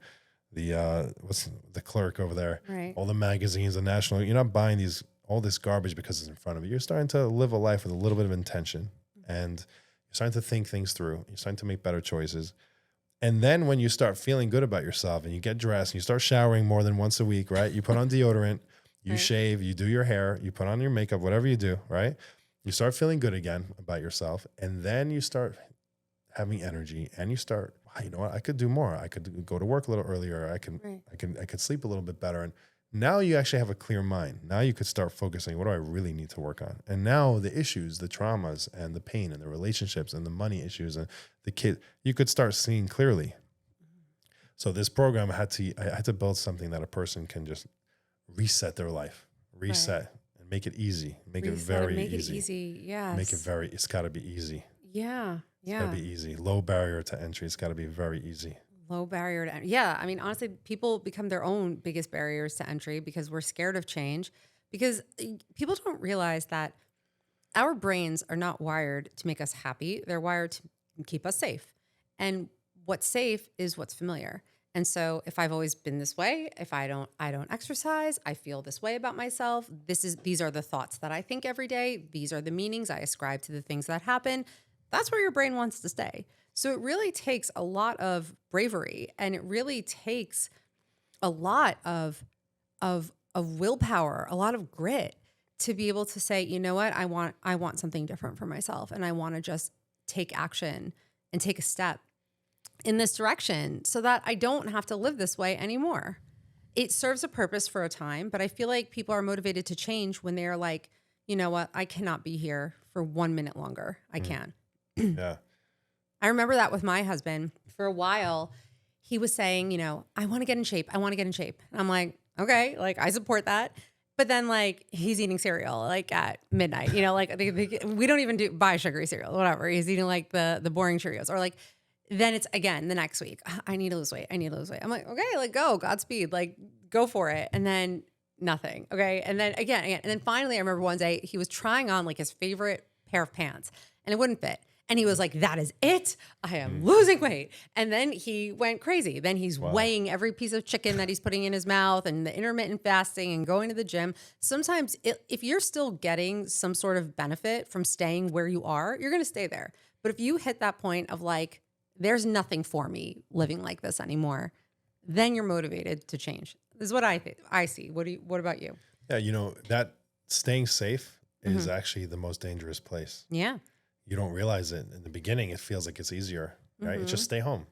what's the clerk over there, Right. all the magazines, the national. You're not buying all this garbage because it's in front of you. You're starting to live a life with a little bit of intention, and you're starting to think things through. You're starting to make better choices. And then when you start feeling good about yourself and you get dressed and you start showering more than once a week, right? You put on deodorant, you shave, you do your hair, you put on your makeup, whatever you do, right? You start feeling good again about yourself. And then you start having energy, and you start, wow, you know what? I could do more. I could go to work a little earlier. I could sleep a little bit better. And now you actually have a clear mind. Now you could start focusing, what do I really need to work on? And now the issues, the traumas and the pain and the relationships and the money issues and the kid, you could start seeing clearly. So this program, I had to build something that a person can just reset their life, and make it easy, make it very easy. Yes. It's got to be easy. Yeah. It's got to be easy. Low barrier to entry. It's got to be very easy. Low barrier to entry. Yeah. I mean, honestly, people become their own biggest barriers to entry because we're scared of change, because people don't realize that our brains are not wired to make us happy. They're wired to keep us safe. And what's safe is what's familiar. And so if I've always been this way, if I don't exercise, I feel this way about myself. These are the thoughts that I think every day. These are the meanings I ascribe to the things that happen. That's where your brain wants to stay. So it really takes a lot of bravery, and it really takes a lot of willpower, a lot of grit to be able to say, you know what, I want something different for myself, and I want to just take action and take a step in this direction so that I don't have to live this way anymore. It serves a purpose for a time, but I feel like people are motivated to change when they are like, you know what, I cannot be here for 1 minute longer. I can. Yeah. I remember that with my husband. For a while, he was saying, you know, I want to get in shape. I want to get in shape. And I'm like, okay, like I support that. But then like he's eating cereal like at midnight, you know, like we don't even buy sugary cereal, whatever. He's eating like the boring Cheerios, or like, then it's again the next week, I need to lose weight. I need to lose weight. I'm like, okay, like go, Godspeed, like go for it. And then nothing. Okay. And then again. And then finally, I remember one day he was trying on like his favorite pair of pants and it wouldn't fit. And he was like, that is it. I am losing weight. And then he went crazy. Then he's weighing every piece of chicken that he's putting in his mouth, and the intermittent fasting and going to the gym. Sometimes if you're still getting some sort of benefit from staying where you are, you're going to stay there. But if you hit that point of like, there's nothing for me living like this anymore, then you're motivated to change. This is what I see. What about you? Yeah. You know, that staying safe is actually the most dangerous place. Yeah. You don't realize it in the beginning. It feels like it's easier, right? It's just stay home.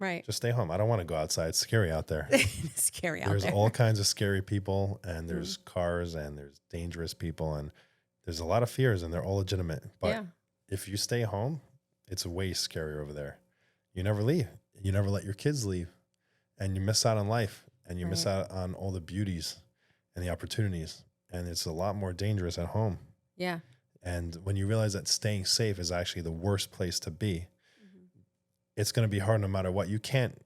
Right. Just stay home. I don't want to go outside. It's scary out there. Scary out There's there. all kinds of scary people, and there's cars, and there's dangerous people, and there's a lot of fears, and they're all legitimate. But if you stay home, it's way scarier over there. You never leave. You never let your kids leave, and you miss out on life, and you miss out on all the beauties and the opportunities. And it's a lot more dangerous at home. Yeah. And when you realize that staying safe is actually the worst place to be, it's going to be hard no matter what. You can't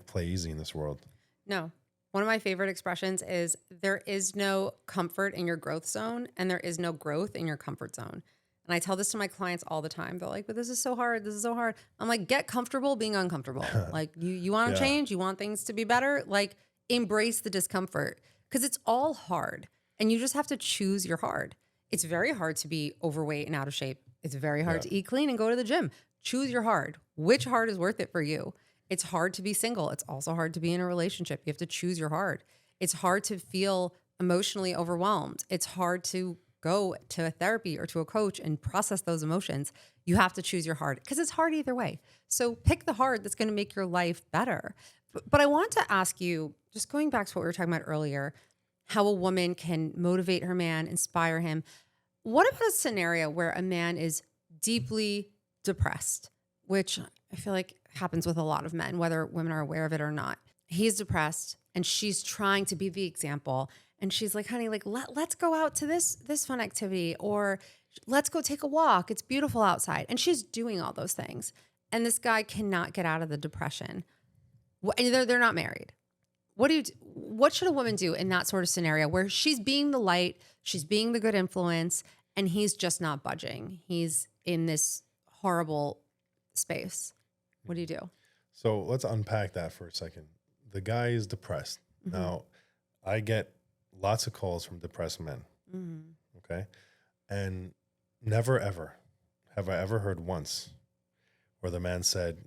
play easy in this world. No. One of my favorite expressions is there is no comfort in your growth zone, and there is no growth in your comfort zone. And I tell this to my clients all the time. They're like, but this is so hard. This is so hard. I'm like, get comfortable being uncomfortable. Like you want to change, you want things to be better, like embrace the discomfort, because it's all hard. And you just have to choose your hard. It's very hard to be overweight and out of shape. It's very hard to eat clean and go to the gym. Choose your hard. Which hard is worth it for you? It's hard to be single. It's also hard to be in a relationship. You have to choose your hard. It's hard to feel emotionally overwhelmed. It's hard to go to a therapy or to a coach and process those emotions. You have to choose your hard because it's hard either way. So pick the hard that's going to make your life better. But I want to ask you, just going back to what we were talking about earlier, how a woman can motivate her man, inspire him. What about a scenario where a man is deeply depressed, which I feel like happens with a lot of men, whether women are aware of it or not. He's depressed and she's trying to be the example. And she's like, honey, like, let's go out to this fun activity, or let's go take a walk. It's beautiful outside. And she's doing all those things. And this guy cannot get out of the depression. And they're not married. What should a woman do in that sort of scenario where she's being the light, she's being the good influence, and he's just not budging? He's in this horrible space. What do you do? So let's unpack that for a second. The guy is depressed. Now, I get lots of calls from depressed men. Okay. And never, ever have I ever heard once where the man said,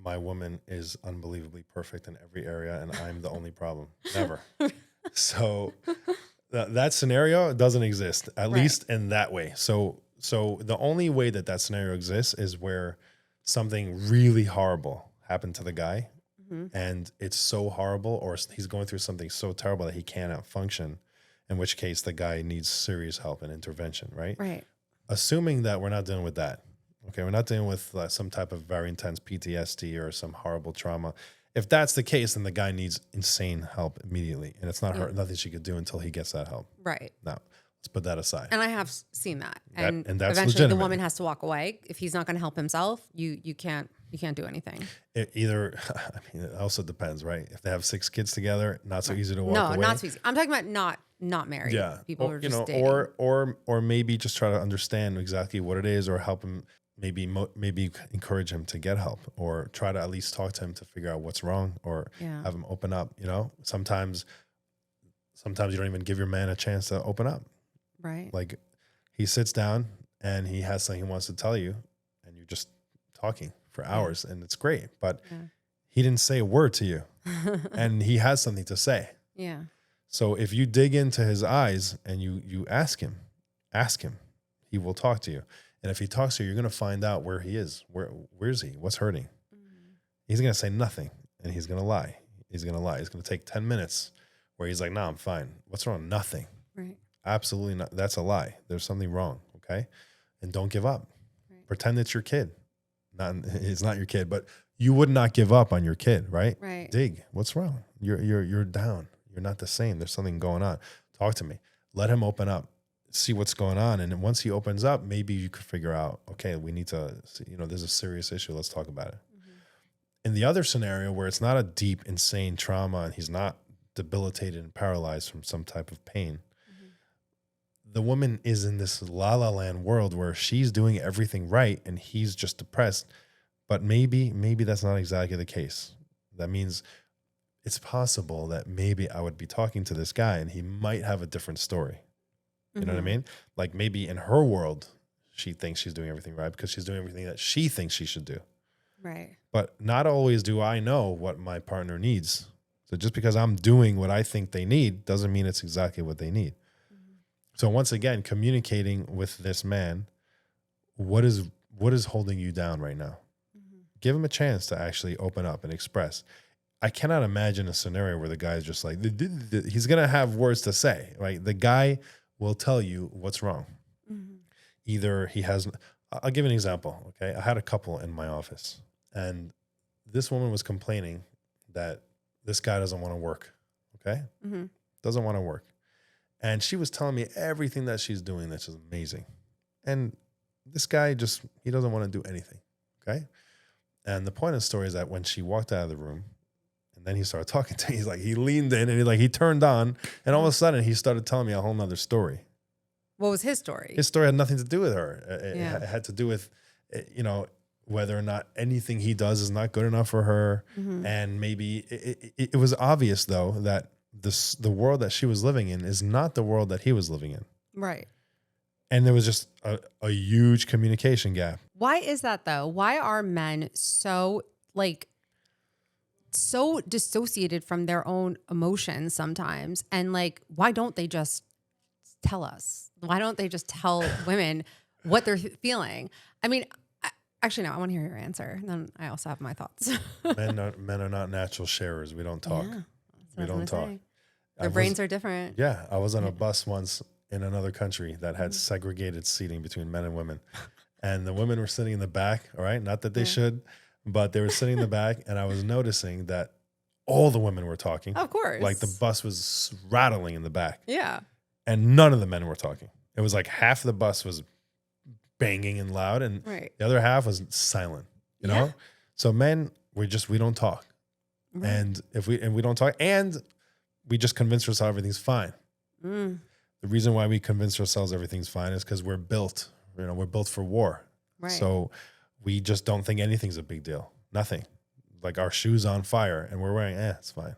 my woman is unbelievably perfect in every area and I'm the only problem. Never. So that scenario doesn't exist, at least in that way. So the only way that scenario exists is where something really horrible happened to the guy, and it's so horrible, or he's going through something so terrible that he cannot function, in which case the guy needs serious help and intervention, right? Right. Assuming that we're not dealing with that. Okay, we're not dealing with some type of very intense PTSD or some horrible trauma. If that's the case, then the guy needs insane help immediately, and it's not nothing she could do until he gets that help. Right. Now, let's put that aside. And I have seen that. And that's eventually legitimate. the woman has to walk away. If he's not going to help himself, you can't do anything. It also depends, right? If they have 6 kids together, not so easy to walk away. No, not so easy. I'm talking about not married. Yeah. People Or, who are just dating. or maybe just try to understand exactly what it is, or help him maybe encourage him to get help, or try to at least talk to him to figure out what's wrong, or Yeah. have him open up. Sometimes you don't even give your man a chance to open up. Right. Like, he sits down and he has something he wants to tell you, and you're just talking for hours, and it's great, but he didn't say a word to you, and he has something to say. Yeah. So if you dig into his eyes and you ask him, he will talk to you. And if he talks to you, you're going to find out where he is. Where's he? What's hurting? He's going to say nothing, and he's going to lie. He's going to take 10 minutes where he's like, no, I'm fine. What's wrong? Nothing. Right. Absolutely not. That's a lie. There's something wrong. Okay. And don't give up. Right. Pretend it's your kid. It's not your kid, but you would not give up on your kid, right? Right. Dig. What's wrong? You're down. You're not the same. There's something going on. Talk to me. Let him open up. See what's going on. And then once he opens up, maybe you could figure out, okay, we need to see, there's a serious issue. Let's talk about it. In the other scenario where it's not a deep, insane trauma and he's not debilitated and paralyzed from some type of pain, the woman is in this la la land world where she's doing everything right and he's just depressed. But maybe that's not exactly the case. That means it's possible that maybe I would be talking to this guy and he might have a different story. You know what I mean? Like, maybe in her world, she thinks she's doing everything right because she's doing everything that she thinks she should do. Right. But not always do I know what my partner needs. So just because I'm doing what I think they need doesn't mean it's exactly what they need. So once again, communicating with this man, what is holding you down right now? Give him a chance to actually open up and express. I cannot imagine a scenario where the guy is just like, he's going to have words to say, right? The guy will tell you what's wrong. Either he has, I'll give an example. Okay. I had a couple in my office, and this woman was complaining that this guy doesn't want to work. Okay. Doesn't want to work. And she was telling me everything that she's doing that's just amazing. And this guy he doesn't want to do anything. Okay. And the point of the story is that when she walked out of the room, and then he started talking to me, he leaned in and he turned on, and all of a sudden he started telling me a whole nother story. What was his story? His story had nothing to do with her. It had to do with, whether or not anything he does is not good enough for her. And maybe it was obvious, though, that the world that she was living in is not the world that he was living in. Right. And there was just a huge communication gap. Why is that, though? Why are men so dissociated from their own emotions sometimes? And why don't they just tell us? Why don't they just tell women what they're feeling? I mean, actually, no, I want to hear your answer. And then I also have my thoughts. Men are not natural sharers. We don't talk. Yeah, we don't talk. Their brains are different. Yeah. I was on a bus once in another country that had segregated seating between men and women. And the women were sitting in the back, all right? Not that they should, but they were sitting in the back. And I was noticing that all the women were talking. Of course. Like, the bus was rattling in the back. Yeah. And none of the men were talking. It was like half the bus was banging and loud, and the other half was silent, you know? So men, we don't talk. Right. And we don't talk, and we just convince ourselves everything's fine. The reason why we convince ourselves everything's fine is because we're built for war. Right. So we just don't think anything's a big deal. Nothing. Like, our shoes on fire and we're wearing, it's fine.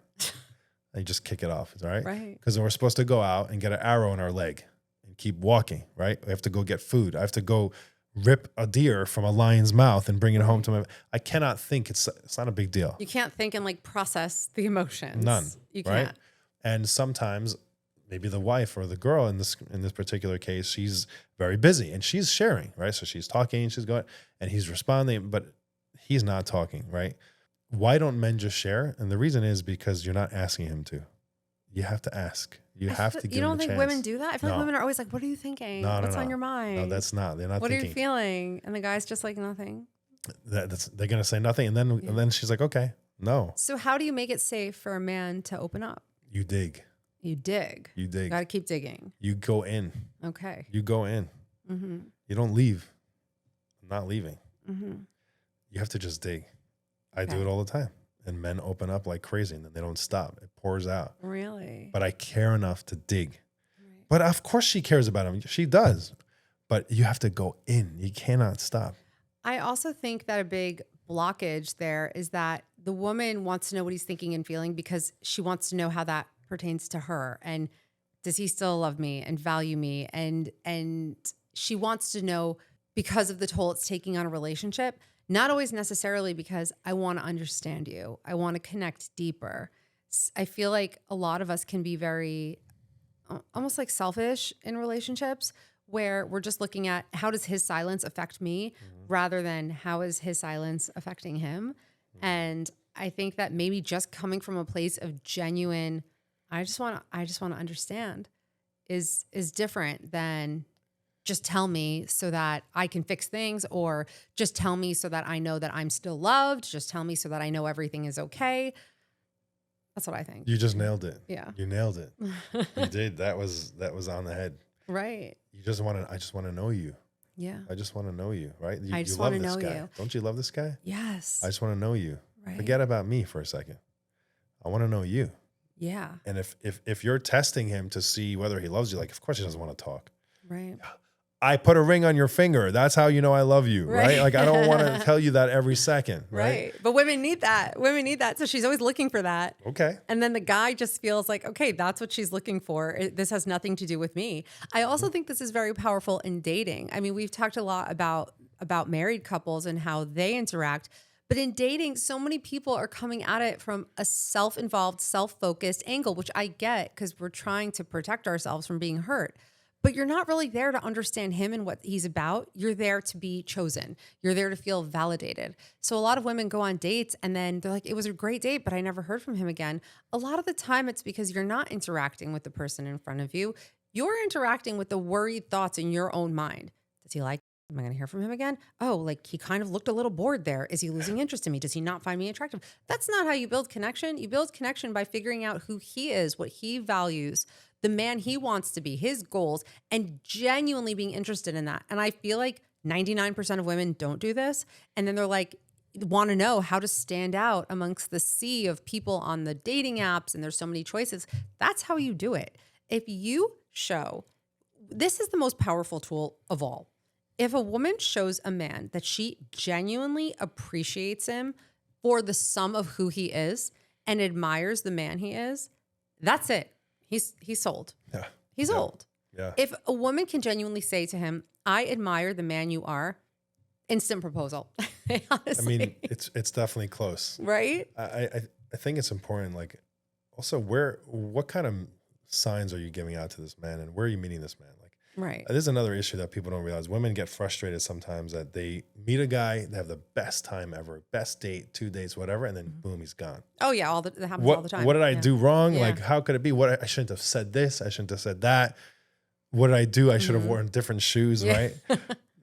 And you just kick it off. It's all right. Right. Because we're supposed to go out and get an arrow in our leg and keep walking, right? We have to go get food. I have to go rip a deer from a lion's mouth and bring it home to my. I cannot think. It's not a big deal. You can't think and process the emotions. None. You can't. Right? And sometimes maybe the wife or the girl in this particular case, she's very busy and she's sharing, right? So she's talking, she's going, and he's responding, but he's not talking, right? Why don't men just share? And the reason is because you're not asking him to. You have to ask. You have to give him a chance. You don't think women do that? I feel like women are always like, what are you thinking? What's on your mind? No, that's not. They're not what thinking. What are you feeling? And the guy's just like, nothing. They're going to say nothing. And then she's like, okay, no. So how do you make it safe for a man to open up? You dig. You dig. You dig. You got to keep digging. You go in. Okay. You go in. You don't leave. I'm not leaving. You have to just dig. I do it all the time. And men open up like crazy and then they don't stop. It pours out. Really? But I care enough to dig. Right. But of course she cares about him. She does. But you have to go in. You cannot stop. I also think that a big blockage there is that the woman wants to know what he's thinking and feeling because she wants to know how that pertains to her. And does he still love me and value me? And she wants to know because of the toll it's taking on a relationship, not always necessarily because I want to understand you. I want to connect deeper. I feel like a lot of us can be very almost like selfish in relationships where we're just looking at how does his silence affect me rather than how is his silence affecting him. And I think that maybe just coming from a place of genuine, I just want to understand is different than just tell me so that I can fix things, or just tell me so that I know that I'm still loved. Just tell me so that I know everything is okay. That's what I think. You just nailed it. Yeah. You nailed it. You did. That was on the head. Right. I just want to know you. Yeah. I just want to know you, right? I just you love want to this know guy. you. Don't you love this guy? Yes. I just want to know you. Right. Forget about me for a second. I want to know you. Yeah. And if you're testing him to see whether he loves you, like, of course he doesn't want to talk. Right. I put a ring on your finger. That's how you know I love you, right? Like, I don't want to tell you that every second, right? But women need that. Women need that. So she's always looking for that. Okay. And then the guy just feels like, okay, that's what she's looking for. This has nothing to do with me. I also think this is very powerful in dating. I mean, we've talked a lot about married couples and how they interact. But in dating, so many people are coming at it from a self-involved, self-focused angle, which I get because we're trying to protect ourselves from being hurt. But you're not really there to understand him and what he's about. You're there to be chosen. You're there to feel validated. So a lot of women go on dates and then they're like, it was a great date, but I never heard from him again. A lot of the time it's because you're not interacting with the person in front of you. You're interacting with the worried thoughts in your own mind. Does he like me? Am I going to hear from him again? Oh, like he kind of looked a little bored there. Is he losing interest in me? Does he not find me attractive? That's not how you build connection. You build connection by figuring out who he is, what he values, the man he wants to be, his goals, and genuinely being interested in that. And I feel like 99% of women don't do this. And then they're like, want to know how to stand out amongst the sea of people on the dating apps. And there's so many choices. That's how you do it. If you show, this is the most powerful tool of all. If a woman shows a man that she genuinely appreciates him for the sum of who he is and admires the man he is, that's it. He's sold. Yeah. He's sold. Yeah. If a woman can genuinely say to him, I admire the man you are, instant proposal. Honestly. I mean, it's definitely close. Right? I think it's important. Like, also, what kind of signs are you giving out to this man, and where are you meeting this man? Like, right. There's another issue that people don't realize. Women get frustrated sometimes that they meet a guy, they have the best time ever, best date, 2 days, whatever, and then boom, he's gone. Oh yeah, that happens all the time. What did I do wrong? Yeah. Like, how could it be? I shouldn't have said this. I shouldn't have said that. What did I do? I should have worn different shoes, right?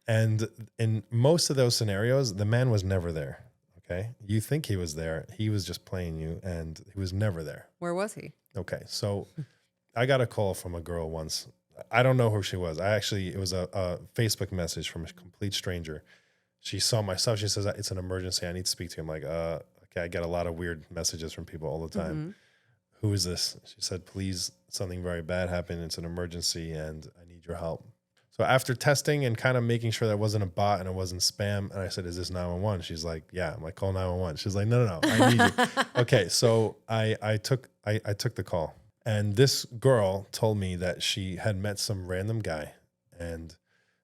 And in most of those scenarios, the man was never there. Okay, you think he was there? He was just playing you, and he was never there. Where was he? Okay, so I got a call from a girl once. I don't know who she was. It was a Facebook message from a complete stranger. She saw my stuff. She says, it's an emergency. I need to speak to you. I'm like, okay, I get a lot of weird messages from people all the time. Who is this? She said, please, something very bad happened. It's an emergency and I need your help. So after testing and kind of making sure that it wasn't a bot and it wasn't spam, and I said, is this 911? She's like, yeah. I'm like, call 911. She's like, no, I need you. Okay, so I took the call. And this girl told me that she had met some random guy and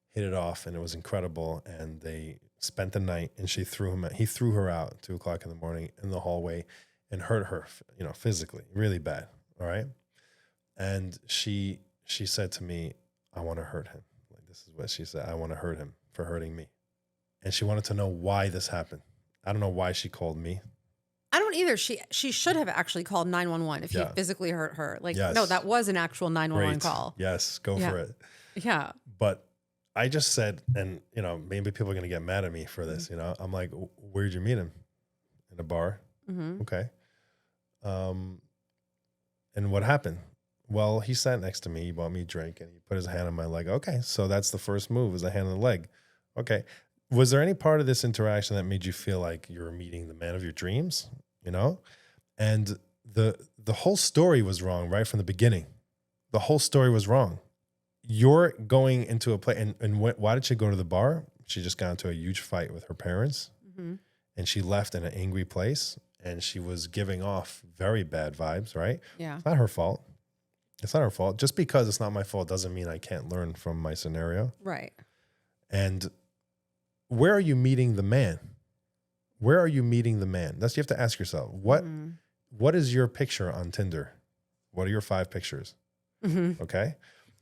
hit it off, and it was incredible. And they spent the night, and he threw her out at 2:00 in the morning in the hallway and hurt her, physically, really bad. All right. And she said to me, I want to hurt him. Like, this is what she said. I want to hurt him for hurting me. And she wanted to know why this happened. I don't know why she called me. I don't either. She should have actually called 911 if he physically hurt her. Like, no, that was an actual 911 call. Yes, go for it. Yeah. But I just said, and maybe people are going to get mad at me for this. I'm like, where'd you meet him? In a bar. Okay. And what happened? Well, he sat next to me. He bought me a drink, and he put his hand on my leg. Okay, so that's the first move, is a hand on the leg. Okay. Was there any part of this interaction that made you feel like you were meeting the man of your dreams? And the whole story was wrong right from the beginning. The whole story was wrong. You're going into a place, and why did you go to the bar? She just got into a huge fight with her parents, and she left in an angry place, and she was giving off very bad vibes, right? Yeah. It's not her fault. It's not her fault. Just because it's not my fault doesn't mean I can't learn from my scenario. Right. And where are you meeting the man? Where are you meeting the man? You have to ask yourself, what is your picture on Tinder? What are your 5 pictures? Okay.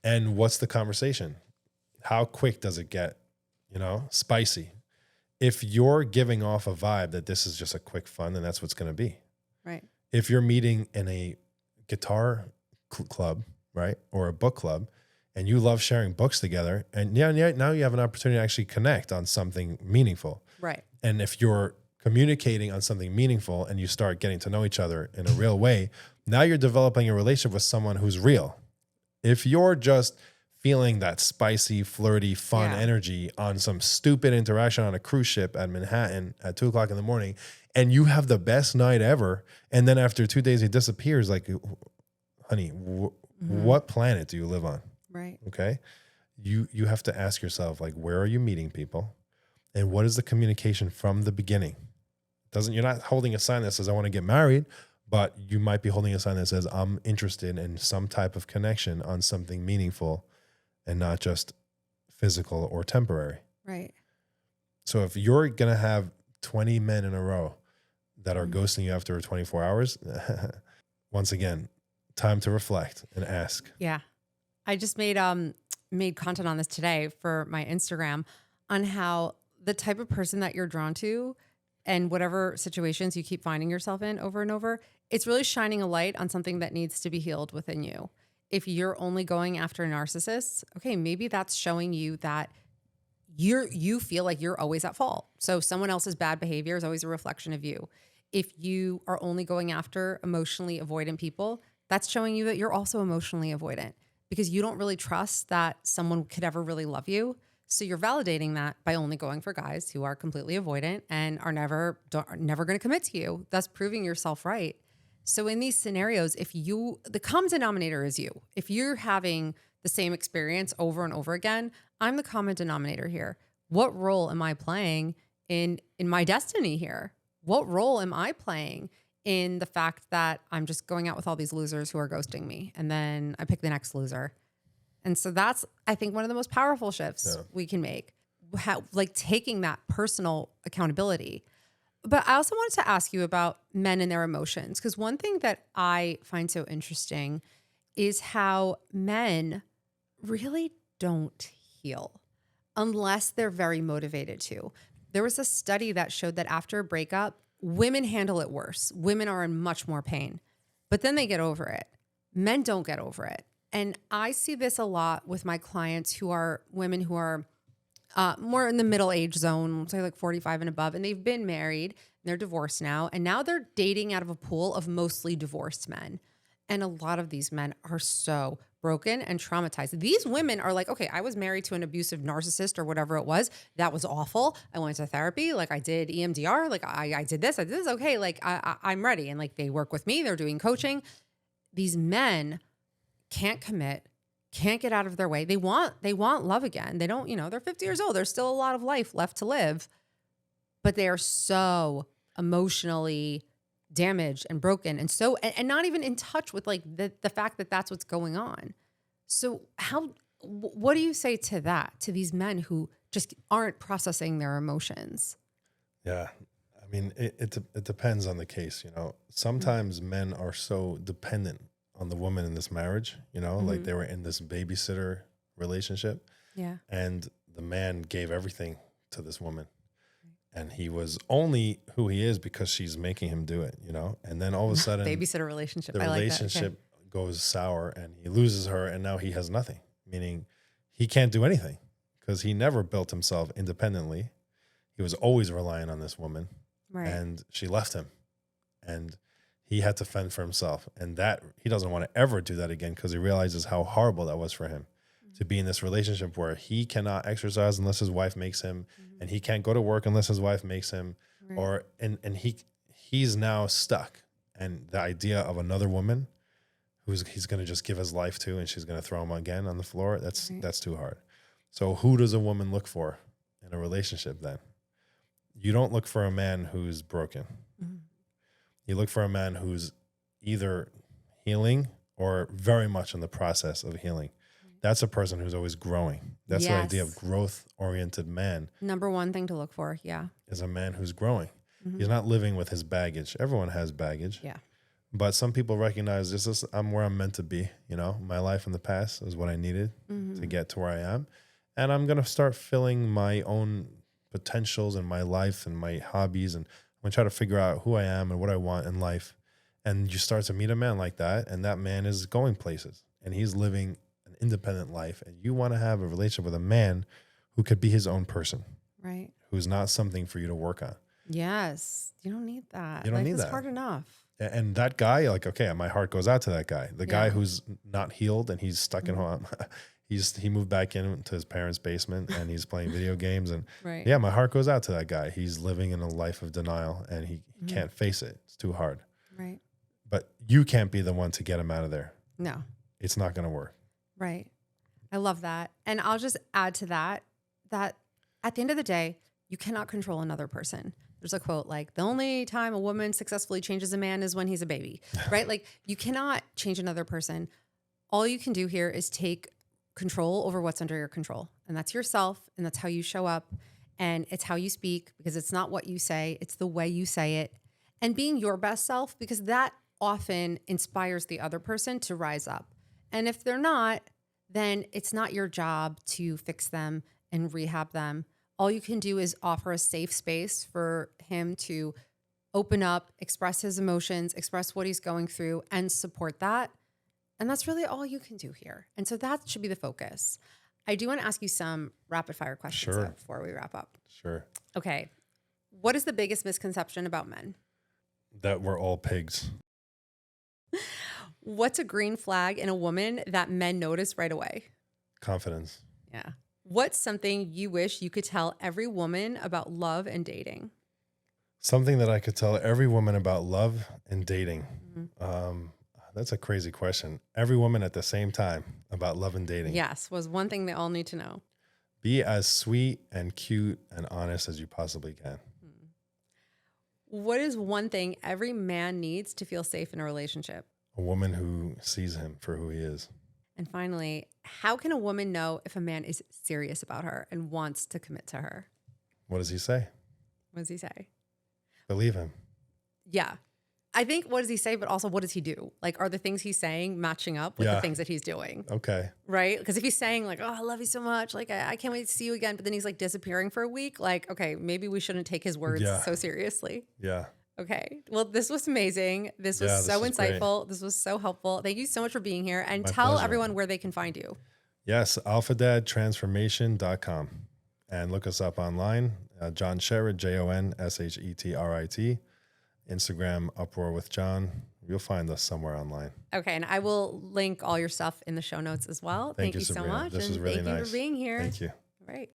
And what's the conversation? How quick does it get, spicy? If you're giving off a vibe that this is just a quick fun, then that's what's going to be. Right. If you're meeting in a guitar club, right, or a book club, and you love sharing books together, and now you have an opportunity to actually connect on something meaningful. Right. And if you're communicating on something meaningful and you start getting to know each other in a real way, now you're developing a relationship with someone who's real. If you're just feeling that spicy, flirty, fun energy on some stupid interaction on a cruise ship at Manhattan at 2:00 in the morning, and you have the best night ever, and then after 2 days he disappears, like, honey, what planet do you live on? Right. Okay. You have to ask yourself, like, where are you meeting people? And what is the communication from the beginning? You're not holding a sign that says, I want to get married, but you might be holding a sign that says, I'm interested in some type of connection on something meaningful and not just physical or temporary. Right. So if you're going to have 20 men in a row that are ghosting you after 24 hours, once again, time to reflect and ask. Yeah. I just made content on this today for my Instagram on how the type of person that you're drawn to and whatever situations you keep finding yourself in over and over, it's really shining a light on something that needs to be healed within you. If you're only going after narcissists, okay, maybe that's showing you that you feel like you're always at fault. So someone else's bad behavior is always a reflection of you. If you are only going after emotionally avoidant people, that's showing you that you're also emotionally avoidant because you don't really trust that someone could ever really love you. So you're validating that by only going for guys who are completely avoidant and are never going to commit to you, thus proving yourself right. So in these scenarios, the common denominator is you. If you're having the same experience over and over again, I'm the common denominator here. What role am I playing in my destiny here? What role am I playing in the fact that I'm just going out with all these losers who are ghosting me and then I pick the next loser? And so that's, I think, one of the most powerful shifts we can make, like taking that personal accountability. But I also wanted to ask you about men and their emotions, because one thing that I find so interesting is how men really don't heal unless they're very motivated to. There was a study that showed that after a breakup, women handle it worse. Women are in much more pain, but then they get over it. Men don't get over it. And I see this a lot with my clients who are women who are more in the middle age zone, say like 45 and above, and they've been married and they're divorced now. And now they're dating out of a pool of mostly divorced men. And a lot of these men are so broken and traumatized. These women are like, okay, I was married to an abusive narcissist or whatever it was. That was awful. I went to therapy. Like I did EMDR. Like I did this. I did this. Okay. Like I'm ready. And like they work with me. They're doing coaching. These men can't commit, can't get out of their way. They want love again. They don't, they're 50 years old. There's still a lot of life left to live, but they are so emotionally damaged and broken and so, and not even in touch with like the fact that that's what's going on. So what do you say to that, to these men who just aren't processing their emotions? Yeah. I mean, it depends on the case, Sometimes men are so dependent on the woman in this marriage, like they were in this babysitter relationship. Yeah. And the man gave everything to this woman. And he was only who he is because she's making him do it, And then all of a sudden, babysitter relationship. The relationship goes sour and he loses her and now he has nothing, meaning he can't do anything because he never built himself independently. He was always relying on this woman. Right. And she left him. And he had to fend for himself, and that he doesn't want to ever do that again because he realizes how horrible that was for him to be in this relationship where he cannot exercise unless his wife makes him, and he can't go to work unless his wife makes him, and he's now stuck. And the idea of another woman he's going to just give his life to, and she's going to throw him again on the floor, that's too hard. So who does a woman look for in a relationship, then you don't look for a man who's broken. Mhm. You look for a man who's either healing or very much in the process of healing. That's a person who's always growing. That's the idea of Yes. growth-oriented man, Number one thing to look for. Yeah. is a man who's growing. Mhm. He's not living with his baggage. Everyone has baggage. Yeah. But some people recognize this is I'm where I'm meant to be. You know, my life in the past is what I needed to get to where I am. And I'm going to start filling my own potentials in my life and my hobbies. And I'm going to try to figure out who I am and what I want in life. And you start to meet a man like that. And that man is going places and he's living an independent life. And you want to have a relationship with a man who could be his own person, Right. who's not something for you to work on. Yes. You don't need that. You don't Life need is that. hard enough. And that guy, like, okay, my heart goes out to that guy. The guy Yeah. who's not healed and he's stuck in home. He moved back into his parents' basement and he's playing video games. And Right. yeah, my heart goes out to that guy. He's living in a life of denial and he can't face it. It's too hard. Right. But you can't be the one to get him out of there. No. It's not going to work. Right. I love that. And I'll just add to that, that at the end of the day, you cannot control another person. There's a quote like, the only time a woman successfully changes a man is when he's a baby, right? Like you cannot change another person. All you can do here is take control over what's under your control. And that's yourself. And that's how you show up. And it's how you speak, because it's not what you say, it's the way you say it. And being your best self, because that often inspires the other person to rise up. And if they're not, then it's not your job to fix them and rehab them. All you can do is offer a safe space for him to open up, express his emotions, express what he's going through, and support that. And that's really all you can do here. And so that should be the focus. I do want to ask you some rapid fire questions Sure. though, before we wrap up. Sure. Okay. What is the biggest misconception about men? That we're all pigs. What's a green flag in a woman that men notice right away? Confidence. Yeah. What's something you wish you could tell every woman about love and dating? Something that I could tell every woman about love and dating. Mm-hmm. That's a crazy question. Every woman at the same time about love and dating. Yes, was one thing they all need to know. Be as sweet and cute and honest as you possibly can. What is one thing every man needs to feel safe in a relationship? A woman who sees him for who he is. And finally, how can a woman know if a man is serious about her and wants to commit to her? What does he say? What does he say? Believe him. Yeah. I think what does he say, but also what does he do? Like, are the things he's saying matching up with the Yeah. things that he's doing? Okay. Right? Because if he's saying like, oh, I love you so much, like, I can't wait to see you again, but then he's like disappearing for a week, like, okay, maybe we shouldn't take his words Yeah. so seriously. Yeah. Okay. Well, this was amazing. This was Yeah, this so was great. insightful. This was so helpful. Thank you so much for being here. And My tell pleasure. everyone where they can find you. Yes. alphadadtransformation.com. And look us up online. Jon Shetrit, JONSHETRIT. Instagram, Uproar with Jon. You'll find us somewhere online. Okay. And I will link all your stuff in the show notes as well. Thank you so Sabrina. much. This and was really thank you nice. for being here. Thank you. All right.